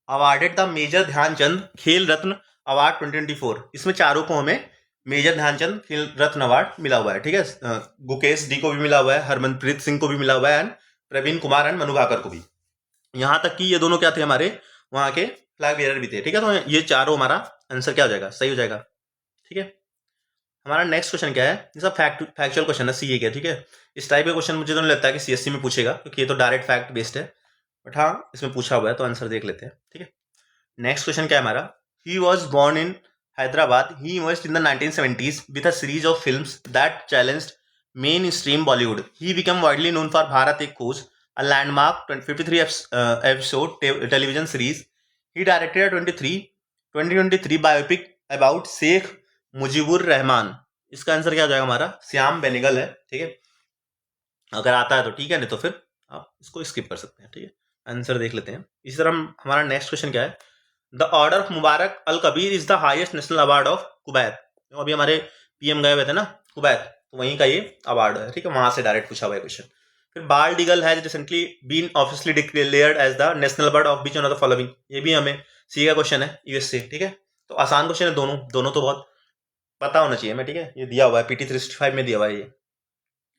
awarded the major Dhyan Chand Khel Ratna award 2024। इसमें चारों को हमें मेजर ध्यानचंद खेल रत्न अवार्ड मिला हुआ है, ठीक है। गुकेश डी को भी मिला हुआ है, हरमनप्रीत सिंह को भी मिला हुआ है, एंड प्रवीण कुमार एंड मनु भाकर को भी। यहाँ तक कि ये दोनों क्या थे, हमारे वहां के फ्लैग बेयरर भी थे, ठीक है। तो ये चारों हमारा आंसर क्या हो जाएगा, सही हो जाएगा, ठीक है। हमारा नेक्स्ट क्वेश्चन क्या है, ये सब फैक्चुअल क्वेश्चन है, सीए के, ठीक है। इस टाइप के क्वेश्चन मुझे तो नहीं लगता है कि सीएससी में पूछेगा, क्योंकि ये तो डायरेक्ट फैक्ट बेस्ड है, बट हाँ इसमें पूछा हुआ है, तो आंसर देख लेते हैं, ठीक है। नेक्स्ट क्वेश्चन क्या है हमारा, he was born in Hyderabad, he emerged in the 1970s with a series of films that challenged mainstream Bollywood. He become widely known for Bharat Ek Khoj, a landmark 53 episode television series. He directed 2023 biopic about Sheikh Mujibur Rahman. इसका answer क्या हो जाएगा हमारा, श्याम बेनेगल है, ठीक है। अगर आता है तो ठीक है, नहीं तो फिर आप इसको स्किप कर सकते हैं, ठीक है। आंसर देख लेते हैं। इसी तरह हमारा नेक्स्ट क्वेश्चन क्या है, the order of Mubarak Al Kabir is the highest national award of Kuwait. अभी हमारे पीएम गए हुए थे ना कुवैत, तो वहीं का ये अवार्ड है, ठीक है, वहां से डायरेक्ट पूछा हुआ है क्वेश्चन। फिर bald eagle has recently been officially declared as the national bird of which one of the following, ये भी हमें सी का क्वेश्चन है यूएस से, ठीक है। तो आसान क्वेश्चन है दोनों, दोनों तो बहुत पता होना चाहिए हमें, ठीक है, ये दिया हुआ है पीटी 365 में दिया हुआ है ये।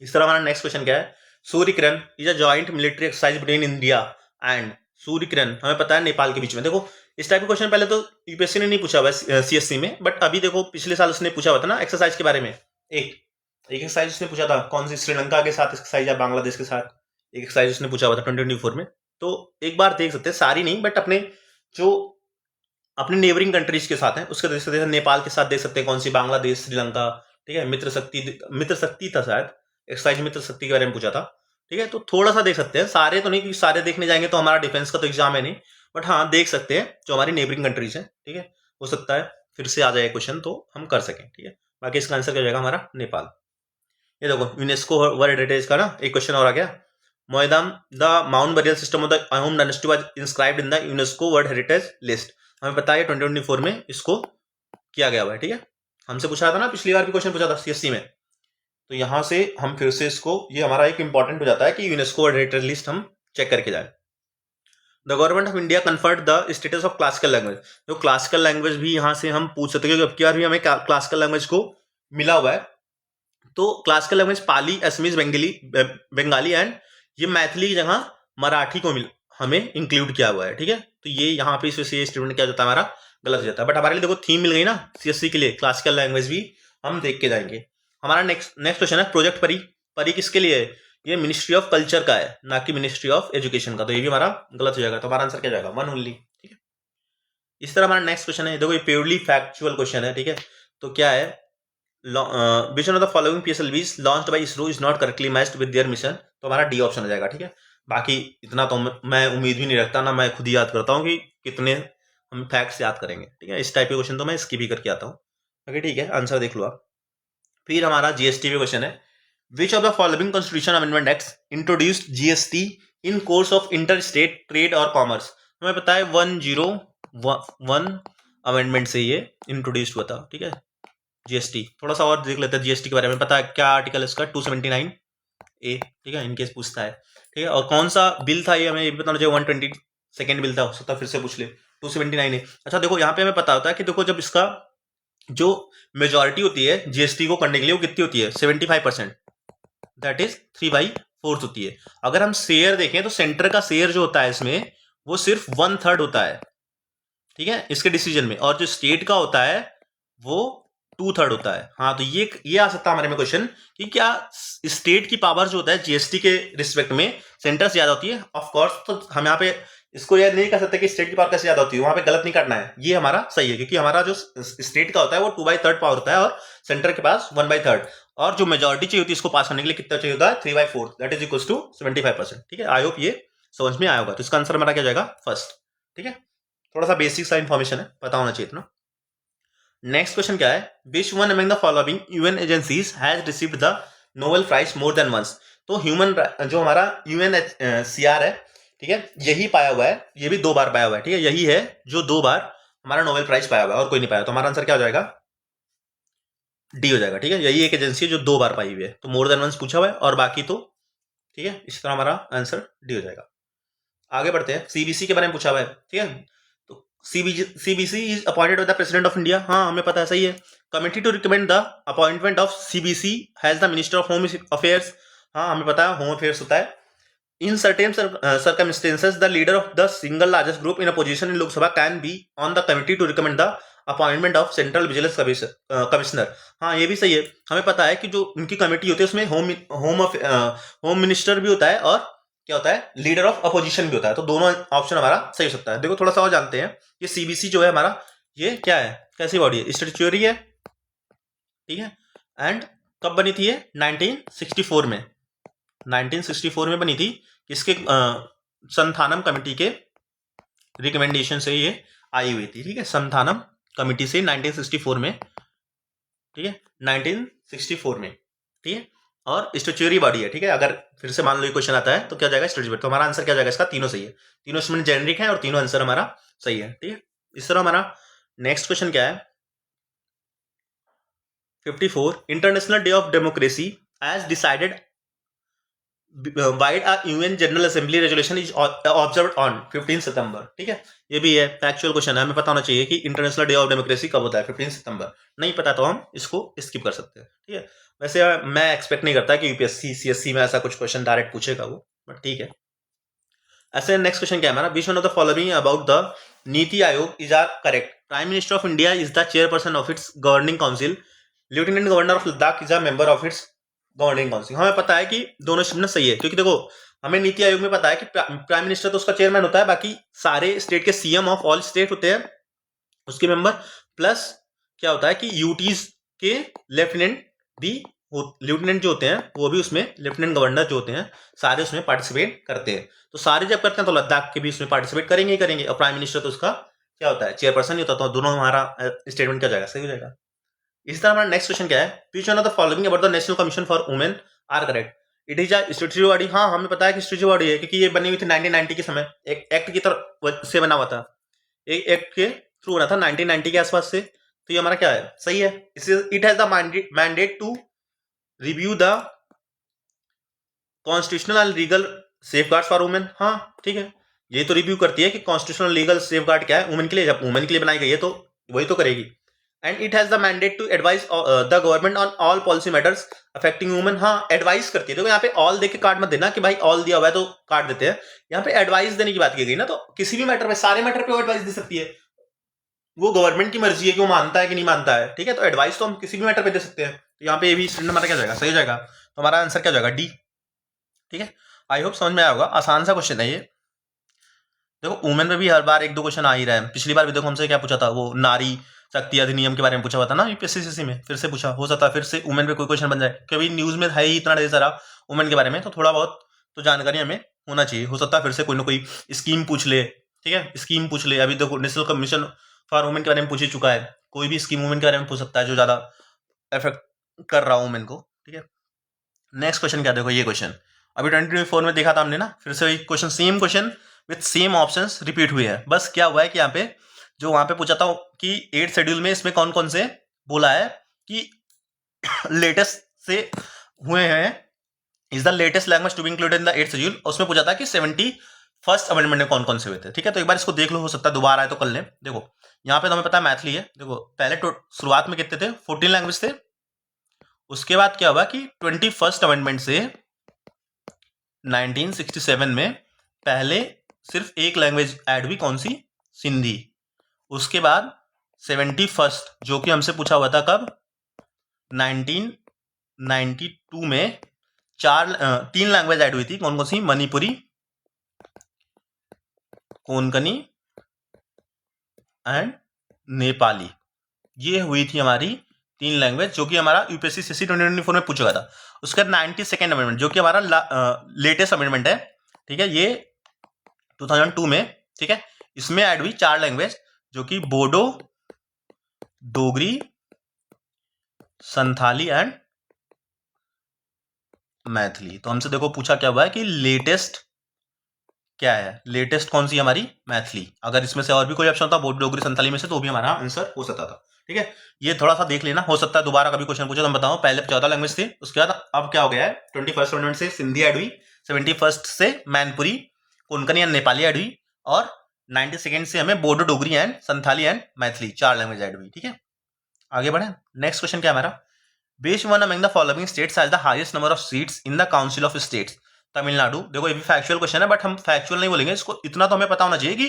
इस तरह हमारा नेक्स्ट क्वेश्चन क्या है, Surya Kiran is a joint military exercise between India and, Surya Kiran हमें पता है नेपाल के बीच में। देखो इस टाइप के क्वेश्चन पहले तो यूपीएससी ने नहीं पूछा हुआ है सीएससी में, बट अभी देखो पिछले साल उसने पूछा हुआ था ना एक्सरसाइज के बारे में, एक एक्सरसाइज उसने पूछा था, कौन सी, श्रीलंका के साथ एक्सरसाइज या बांग्लादेश के साथ एक एक्सरसाइज उसने पूछा हुआ था 2024 में। तो एक बार देख सकते हैं, सारी नहीं बट अपने जो अपने नेबरिंग कंट्रीज के साथ है उसके देख सकते हैं, नेपाल के साथ देख सकते हैं कौन सी, बांग्लादेश, श्रीलंका, ठीक है, मित्र शक्ति था शायद, एक्सरसाइज मित्र शक्ति के बारे में पूछा था, ठीक है। तो थोड़ा सा देख सकते हैं, सारे तो नहीं क्योंकि सारे देखने जाएंगे तो हमारा डिफेंस का तो एग्जाम है नहीं, बट हाँ देख सकते हैं जो हमारी नेबरिंग कंट्रीज है, ठीक है, हो सकता है फिर से आ जाए क्वेश्चन तो हम कर सकें, ठीक है। बाकी इसका आंसर क्या जाएगा हमारा नेपाल। ये देखो यूनेस्को वर्ल्ड हेरिटेज का ना एक क्वेश्चन और आ गया, Moidam the mount burial system of the Ahom dynasty was inscribed in the UNESCO world Heritage List, हमें पता है 2024 में इसको किया गया हुआ है, ठीक है। हमसे पूछा था ना पिछली बार भी क्वेश्चन पूछा था सीएससी में, तो यहां से हम फिर से इसको, ये हमारा एक इंपॉर्टेंट हो जाता है कि यूनेस्को वर्ल्ड हेरिटेज लिस्ट हम चेक करके जाए। The government of India conferred the status of classical language, जो क्लासिकल लैंग्वेज भी यहां से हम पूछ सकते हैं क्योंकि अब की बार भी हमें क्लासिकल लैंग्वेज को मिला हुआ है। तो classical language Pali, Assamese, Bengali and ये मैथिली की जगह मराठी को हमें इंक्लूड किया हुआ है, ठीक है। तो ये यहाँ पे इस स्टेटमेंट क्या जाता है हमारा गलत हो जाता है, बट हमारे लिए देखो थीम मिल गई ना सीएससी के लिए, क्लासिकल लैंग्वेज भी हम देख के जाएंगे। हमारा नेक्स्ट क्वेश्चन है प्रोजेक्ट परी, परी किसके लिए है, ये मिनिस्ट्री ऑफ कल्चर का है ना कि मिनिस्ट्री ऑफ एजुकेशन का, तो ये भी हमारा गलत हो जाएगा, तो हमारा आंसर क्या जाएगा, वन ओनली, ठीक है। इस तरह हमारा नेक्स्ट क्वेश्चन है, देखो ये प्योरली फैक्चुअल क्वेश्चन है, ठीक है। तो क्या है, which one of the following PSLVs launched by ISRO is not correctly matched with their mission, तो हमारा डी ऑप्शन हो जाएगा, ठीक है। बाकी इतना तो मैं उम्मीद भी नहीं रखता ना, मैं खुद ही याद करता हूँ कि कितने हम फैक्ट्स याद करेंगे, ठीक है। इस टाइप के क्वेश्चन तो मैं स्किप ही करके आता हूँ, ओके, ठीक है, आंसर देख लो आप। फिर हमारा जीएसटी पे क्वेश्चन है, which of the following constitution amendment act introduced GST in course of inter state trade और कॉमर्स, हमें पता है 101 अमेंडमेंट से ये इंट्रोड्यूस हुआ था, ठीक है। जीएसटी थोड़ा सा और देख लेते हैं जीएसटी के बारे में, पता है क्या आर्टिकल है इसका, 279 ए, ठीक है, इनकेस पूछता है, ठीक है। और कौन सा बिल था ये हमें ये भी बताना चाहिए, 122nd बिल था, हो सकता है फिर से पूछ ले, 279 ए। अच्छा देखो यहाँ पे हमें पता होता है कि देखो जब इसका जो मेजोरिटी होती है जीएसटी को करने के लिए वो कितनी होती है, 75%, दैट इज 3/4 होती है। अगर हम शेयर देखें तो सेंटर का शेयर जो होता है इसमें वो सिर्फ 1/3 होता है, ठीक है, इसके डिसीजन में, और जो स्टेट का होता है वो 2/3 होता है। हाँ तो ये आ सकता है हमारे में क्वेश्चन कि क्या स्टेट की पावर जो होता है जीएसटी के रिस्पेक्ट में सेंटर से ज्यादा होती है, ऑफ कोर्स। तो हम यहाँ पे इसको ये नहीं कह सकते कि स्टेट की पावर कैसे ज्यादा होती है, वहां पे गलत नहीं करना है, ये हमारा सही है क्योंकि हमारा जो स्टेट का होता है वो 2/3 पावर होता है और सेंटर के पास 1/3, और जो मेजोरिटी चाहिए होती है इसको पास करने के लिए कितना चाहिए होता है, 3/4, दैट इज इक्वल टू 75%, ठीक है। आई होप ये समझ में आया होगा। तो इसका आंसर हमारा क्या जाएगा, फर्स्ट, ठीक है। थोड़ा सा बेसिक सा इंफॉर्मेशन है, पता होना चाहिए इतना। नेक्स्ट क्वेश्चन क्या है, which one among the following UN agencies has received the Nobel prize more than once, तो ह्यूमन जो हमारा यूएनएचसीआर है, ठीक है, यही पाया हुआ है, ये भी 2 बार पाया हुआ है, ठीक है, यही है जो 2 बार हमारा नोबेल प्राइज पाया हुआ है और कोई नहीं पाया, तो हमारा आंसर क्या हो जाएगा, डी हो जाएगा, ठीक है। यही एक एजेंसी है जो 2 बार पाई हुई है, तो मोर देन वंस पूछा हुआ है और बाकी तो, ठीक है, इस तरह हमारा आंसर डी हो जाएगा। आगे बढ़ते हैं, सीबीसी के बारे में पूछा हुआ है, ठीक है। CBC is appointed by the President of India, हाँ हमें पता है, सही है। Committee to recommend the appointment of CBC has the Minister of Home Affairs, हाँ हमें पता है होम अफेयर्स होता है। In certain circumstances, the leader of the single largest group in opposition in Lok Sabha can be on the committee to recommend the appointment of central vigilance commissioner, हाँ ये भी सही है। हमें पता है कि जो उनकी कमेटी होती है उसमें होम मिनिस्टर भी होता है और क्या होता है, लीडर ऑफ अपोजिशन भी होता है, तो दोनों ऑप्शन हमारा सही हो सकता है। देखो थोड़ा सा और जानते हैं, ये सीबीसी जो है हमारा, ये क्या है, कैसी बॉडी है, स्टैट्यूटरी है, ठीक है। एंड कब बनी थी ये, 1964 में, 1964 में बनी थी, किसके संथानम कमेटी के रिकमेंडेशन से ये आई हुई थी, ठीक है, संथानम कमेटी से 1964 में, ठीक है, 1964 में, ठीक है। और स्टैट्यूटरी बॉडी है, ठीक है। अगर फिर से मान लो ये क्वेश्चन आता है तो क्या जाएगा, स्टैट्यूटरी, तो हमारा आंसर क्या जाएगा, इसका तीनों सही है, तीनों इसमें जेनरिक है और तीनों आंसर हमारा सही है, ठीक है। इस तरह हमारा नेक्स्ट क्वेश्चन क्या है, 54 international day of democracy as decided vide UN general assembly resolution is observed on 15 सितंबर। ठीक है, ये भी है फैक्चुअल क्वेश्चन है, हमें पता होना चाहिए कि इंटरनेशनल डे ऑफ डेमोक्रेसी कब होता है, 15 सितंबर। नहीं पता तो हम इसको स्किप कर सकते हैं। ठीक है, वैसे मैं एक्सपेक्ट नहीं करता कि यूपीएससी सीएससी में ऐसा कुछ क्वेश्चन डायरेक्ट पूछेगा वो, बट ठीक है। ऐसे नेक्स्ट क्वेश्चन क्या है हमारा, which one of the following about the NITI Aayog is are correct. Prime minister of India is the chairperson of its governing council, lieutenant governor of Ladakh is a member of its governing council. हमें पता है कि दोनों statement सही है, क्योंकि देखो हमें नीति आयोग में पता है कि प्राइम मिनिस्टर तो उसका चेयरमैन होता है, बाकी सारे स्टेट के सीएम ऑफ ऑल स्टेट होते हैं उसके मेंबर, प्लस क्या होता है कि यूटीज के लेफ्टिनेंट भी, लेफ्टिनेंट जो होते हैं वो भी उसमें, लेफ्टिनेंट गवर्नर जो होते हैं सारे उसमें पार्टिसिपेट करते हैं। तो सारे जब करते हैं तो लद्दाख के भी उसमें पार्टिसिपेट करेंगे ही करेंगे, और प्राइम मिनिस्टर तो उसका क्या होता है, चेयरपर्सन ही होता है। तो दोनों हमारा स्टेटमेंट क्या जाएगा, सही हो जाएगा। इसी तरह हमारा नेक्स्ट क्वेश्चन क्या है, which one of the following about the national commission for women are correct. It is a statutory body. हाँ, हमें पता है कि स्टैट्यूटरी बॉडी है, क्योंकि ये बनी हुई थी 1990 के समय, एक एक्ट की तरफ से बना हुआ था, एक एक्ट के थ्रू बना था 1990 के आसपास से। तो ये हमारा क्या है, सही है। It has the mandate to review the constitutional and legal safeguards for women. हाँ ठीक है, ये तो रिव्यू करती है कि कॉन्स्टिट्यूशनल लीगल सेफगार्ड क्या है वुमेन के लिए, जब वुमेन के लिए बनाई गई है तो वही तो करेगी। And it has the mandate to advise the government on all policy matters affecting women. हाँ, एडवाइस करती है। देखो यहाँ पे ऑल देख के कार्ड मत देना कि भाई ऑल दिया हुआ है तो कार्ड देते हैं, यहाँ पे एडवाइस देने की बात की गई ना, तो किसी भी मैटर पे, सारे मैटर पे वो एडवाइस दे सकती है। वो गवर्नमेंट की मर्जी है कि वो मानता है कि नहीं मानता है। ठीक है, तो एडवाइस तो हम किसी भी मैटर पे दे सकते हैं। तो यहाँ पे ये भी स्टूडेंट हमारा क्या जाएगा, सही हो जाएगा। तो हमारा आंसर क्या जाएगा, डी। ठीक है, आई होप समझ में आया होगा, आसान सा क्वेश्चन है ये। देखो वुमेन में भी हर बार एक दो क्वेश्चन आ ही रहा है। पिछली बार भी देखो हमसे क्या पूछा था, वो नारी शक्ति अधिनियम के बारे में पूछा हुआ था ना यूपीएससी में, फिर से पूछा, हो सकता है फिर से वुमेन पे कोई क्वेश्चन बन जाए, क्योंकि न्यूज में है ही इतना ढेर सारा वुमेन के बारे में, तो थोड़ा बहुत तो जानकारी हमें होना चाहिए। हो सकता है फिर से कोई ना कोई स्कीम पूछ ले। ठीक है, स्कीम पूछ ले। अभी देखो नेशनल कमीशन फॉर वुमेन के बारे में पूछ ही चुका है, कोई भी स्कीम वुमेन के बारे में पूछ सकता है जो ज्यादा इफेक्ट कर रहा वुमेन को। ठीक है, नेक्स्ट क्वेश्चन क्या, देखो ये क्वेश्चन अभी 2024 में देखा था हमने ना, फिर से question, same question with same options repeat हुए हैं। बस क्या हुआ है कि यहाँ पे जो वहां पे पूछा था कि 8th शेड्यूल में इसमें कौन कौन से बोला है कि लेटेस्ट से हुए हैं, is the latest language to be included in the 8th schedule. उसमें पूछा था कि 71st अमेंडमेंट में कौन कौन से हुए थे। ठीक है, तो एक बार इसको देख लो, हो सकता है दोबारा आए तो कर लें। देखो यहाँ पे तो हमें पता है मैथिली है। देखो पहले शुरुआत में कितने थे, 14 लैंग्वेज थे। उसके बाद क्या हुआ कि 21st अमेंडमेंट से 1967 में पहले सिर्फ एक लैंग्वेज ऐड हुई, कौन सी, सिंधी। उसके बाद 71st जो कि हमसे पूछा हुआ था कब, 1992 में 3 लैंग्वेज ऐड हुई थी, कौन कौन सी, मणिपुरी, कोंकणी एंड नेपाली। ये हुई थी हमारी 3 लैंग्वेज, जो कि हमारा यूपीएससी सीसी 2024 में पूछा गया था। उसके बाद 92nd अमेंडमेंट जो कि हमारा लेटेस्ट अमेंडमेंट है। ठीक है, ये 2002 में। ठीक है, इसमें ऐड हुई 4 लैंग्वेज जो कि बोडो, डोगरी, संथाली एंड मैथिली। तो हमसे देखो पूछा क्या हुआ है कि लेटेस्ट क्या है, लेटेस्ट कौन सी हमारी, मैथिली। अगर इसमें से और भी कोई ऑप्शन होता बोडो, डोगरी, संथाली में से, तो भी हमारा आंसर हो सकता था। ठीक है, ये थोड़ा सा देख लेना, हो सकता है दोबारा कभी क्वेश्चन पूछे तो हम बताऊं। पहले 14 लैंग्वेज थी, उसके बाद अब क्या हो गया है, 21st अमेंडमेंट से सिंधी ऐड हुई, 71st से मैनपुरी, कोंकणी एंड नेपाली ऐड हुई, और 92nd से हमें Bodo, Dogri and Santhali and Maithili 4 language add हुई। ठीक है, आगे बढ़े। नेक्स्ट क्वेश्चन क्या हमारा, which one among the following states has the highest number of seats in the council of states. Tamil Nadu. देखो ये भी फैक्चुअल क्वेश्चन है, बट हम फैक्चुअल नहीं बोलेंगे इसको, इतना तो हमें पता होना चाहिए कि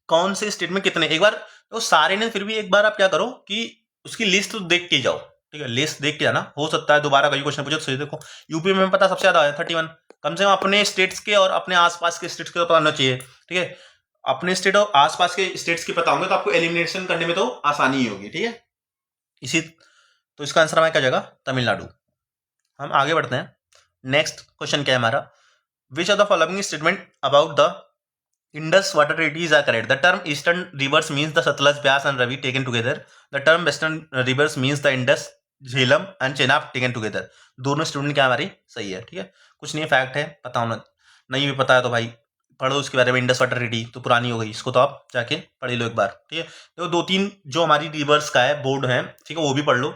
कौन से स्टेट में कितने। एक बार तो सारे ने, फिर भी एक बार आप क्या करो कि उसकी लिस्ट तो देख के जाओ। ठीक है, लिस्ट देख के जाना, हो सकता है दोबारा कभी क्वेश्चन पूछे तो सही। देखो यूपी में पता सबसे ज्यादा है 31, कम से कम अपने स्टेट्स के और अपने आसपास के स्टेट्स के पता होना चाहिए। ठीक है, अपने स्टेट और आसपास के स्टेट्स के पता होंगे तो आपको एलिमिनेशन करने में तो आसानी ही होगी। ठीक है, इसी तो इसका आंसर हमारा क्या जाएगा, तमिलनाडु। हम आगे बढ़ते हैं। नेक्स्ट क्वेश्चन क्या है हमारा, विच of the following statement about the Indus water treaties are correct. The term eastern rivers means the Satluj, Byas and Ravi taken together. The term western rivers means the Indus, Jhelum and Chenab taken together. दोनों student क्या हमारी सही है। ठीक है, कुछ नहीं, fact है, पता होना, नहीं भी पता है तो भाई पढ़ो उसके बारे में। इंडस वाटर ट्रीटी तो पुरानी हो गई, इसको तो आप जाके पढ़ लो एक बार। ठीक है, देखो 2-3 जो हमारी रिवर्स का है बोर्ड है, ठीक है, वो भी पढ़ लो।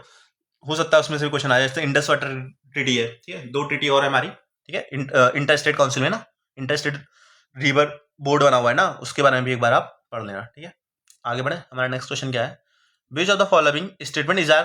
हो सकता है उसमें से भी क्वेश्चन आ जाए, जैसे इंडस वाटर ट्रीटी है, ठीक है, 2 ट्रीटी और है हमारी, ठीक है, इंटर स्टेट काउंसिल में ना, इंटर स्टेट रिवर बोर्ड बना हुआ है ना, उसके बारे में भी एक बार आप पढ़ लेना, ठीक है। आगे बढ़े, हमारा नेक्स्ट क्वेश्चन क्या है, which of the following statement is are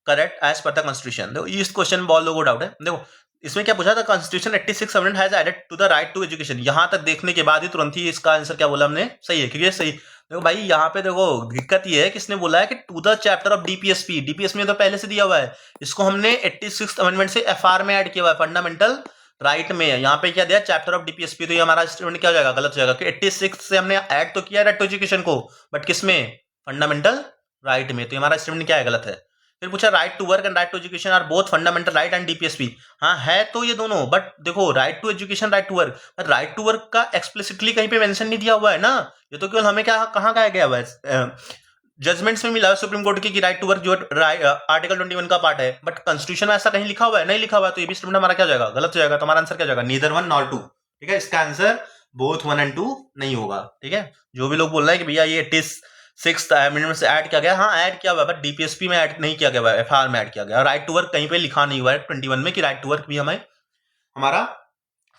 correct as per the constitution. देखो इस क्वेश्चन बहुत लोगों को डाउट है, देखो इसमें क्या पूछा था, constitution 86 amendment has added to the right to education. यहां तक देखने के बाद ही तुरंत ही इसका आंसर क्या बोला हमने, सही है, क्योंकि ये सही। देखो भाई यहाँ पे देखो दिक्कत ये है, किसने बोला है कि to the chapter of DPSP, DPSP में तो पहले से दिया हुआ है, इसको हमने 86 अमेंडमेंट से एफआर में ऐड किया हुआ है, फंडामेंटल राइट में है। यहाँ पे क्या दिया, चैप्टर ऑफ डीपीएसपी, तो ये हमारा स्टेटमेंट क्या हो जाएगा, गलत हो जाएगा, कि 86 से हमने ऐड तो किया राइट टू एजुकेशन को, बट किसमें, फंडामेंटल राइट में, तो हमारा स्टेटमेंट क्या है, गलत है। फिर पूछा right to work and right to education are both fundamental right and DPSP. हाँ है तो ये दोनों, बट देखो right to education, right to work, right to work का एक्सप्लिसिटली कहीं पे मेंशन नहीं दिया हुआ है ना, ये तो केवल हमें क्या कहाँ कहा गया हुआ है, जजमेंट्स में मिला है सुप्रीम कोर्ट की, राइट टू वर्क जो आर्टिकल 21 का पार्ट है, बट कॉन्स्टिट्यूशन में ऐसा कहीं लिखा हुआ है, नहीं लिखा हुआ है, तो ये भी स्टेटमेंट हमारा क्या हो जाएगा, गलत हो जाएगा। तो हमारा आंसर क्या हो जाएगा, नीदर 1 नॉर 2, ठीक है, इसका आंसर बोथ 1 एंड 2 नहीं होगा, ठीक है। जो भी लोग बोल रहे हैं कि भैया ये 86 अमेंडमेंट से ऐड किया गया, हाँ ऐड किया हुआ है, बट डीपीएसपी में ऐड नहीं किया गया, एफआर में ऐड किया गया। राइट टू वर्क कहीं पे लिखा नहीं हुआ है 21 में कि राइट टू वर्क भी हमें हमारा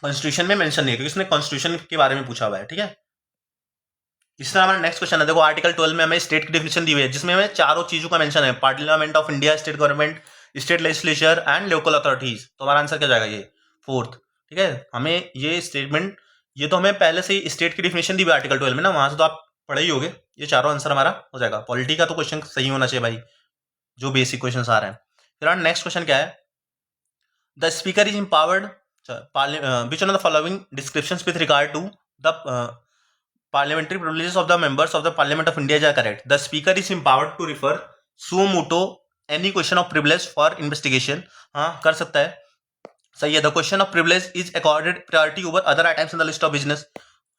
कॉन्स्टिट्यूशन में मेंशन नहीं है, क्योंकि इसने कॉन्स्टिट्यूशन के बारे में पूछा हुआ है, ठीक है। इस तरह हमारा नेक्स्ट क्वेश्चन है, देखो आर्टिकल 12 में हमें स्टेट की डिफिनेशन दी हुई है, जिसमें हमें चारों चीजों का मेंशन है, parliament of India, state government, state legislature and local authorities. तो हमारा आंसर क्या जाएगा, ये 4th, ठीक है। हमें ये स्टेटमेंट, ये तो हमें पहले से स्टेट की डिफिनेशन दी हुई आर्टिकल 12 में ना, वहां से तो आप पढ़े ही होगे, ये चारों आंसर हमारा हो जाएगा। पॉलिटी का तो क्वेश्चन सही होना चाहिए भाई, जो बेसिक क्वेश्चन आ रहे हैं। फिर नेक्स्ट क्वेश्चन क्या है, the speaker is empowered which one of the following descriptions with regard to the parliamentary privileges of the members of the Parliament of India are correct. The speaker is empowered to refer suo motu any question of privilege for investigation. हाँ कर सकता है, सही है। The question of privilege is accorded priority over other items in the list of business.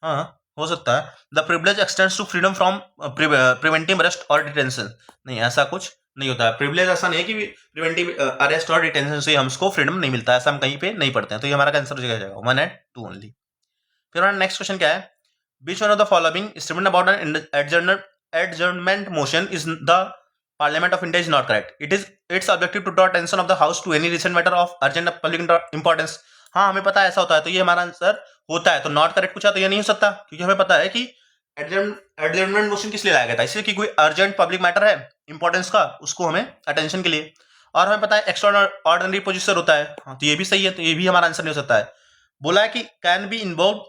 हाँ हो सकता है। The privilege extends to freedom from preventive arrest or detention. नहीं ऐसा कुछ नहीं होता है, प्रिविलेज ऐसा नहीं है कि प्रिवेंटिव अरेस्ट और डिटेंशन से हमको फ्रीडम नहीं मिलता है, ऐसा हम कहीं पे नहीं पढ़ते हैं, तो ये हमारा आंसर हो जाएगा 1 and 2 ओनली। फिर हमारा नेक्स्ट क्वेश्चन क्या है, which one of the following statement about an adjournment motion is the Parliament of India is not correct. It is its objective to draw attention of the House to any recent matter of urgent public importance. हाँ हमें पता है ऐसा होता है, तो ये हमारा आंसर होता है। तो नॉट करेक्ट पूछा तो ये नहीं हो सकता, क्योंकि हमें पता है कि एडजर्नमेंट मोशन किस लिए लाया गया था, इसलिए कि कोई अर्जेंट पब्लिक मैटर है इंपॉर्टेंस का, उसको हमें अटेंशन के लिए, और हमें पता है एक्स्ट्रा ऑर्डिनरी पोजीशन होता है। हाँ तो ये भी सही है, तो ये भी हमारा आंसर नहीं हो सकता है। बोला है कि can be involve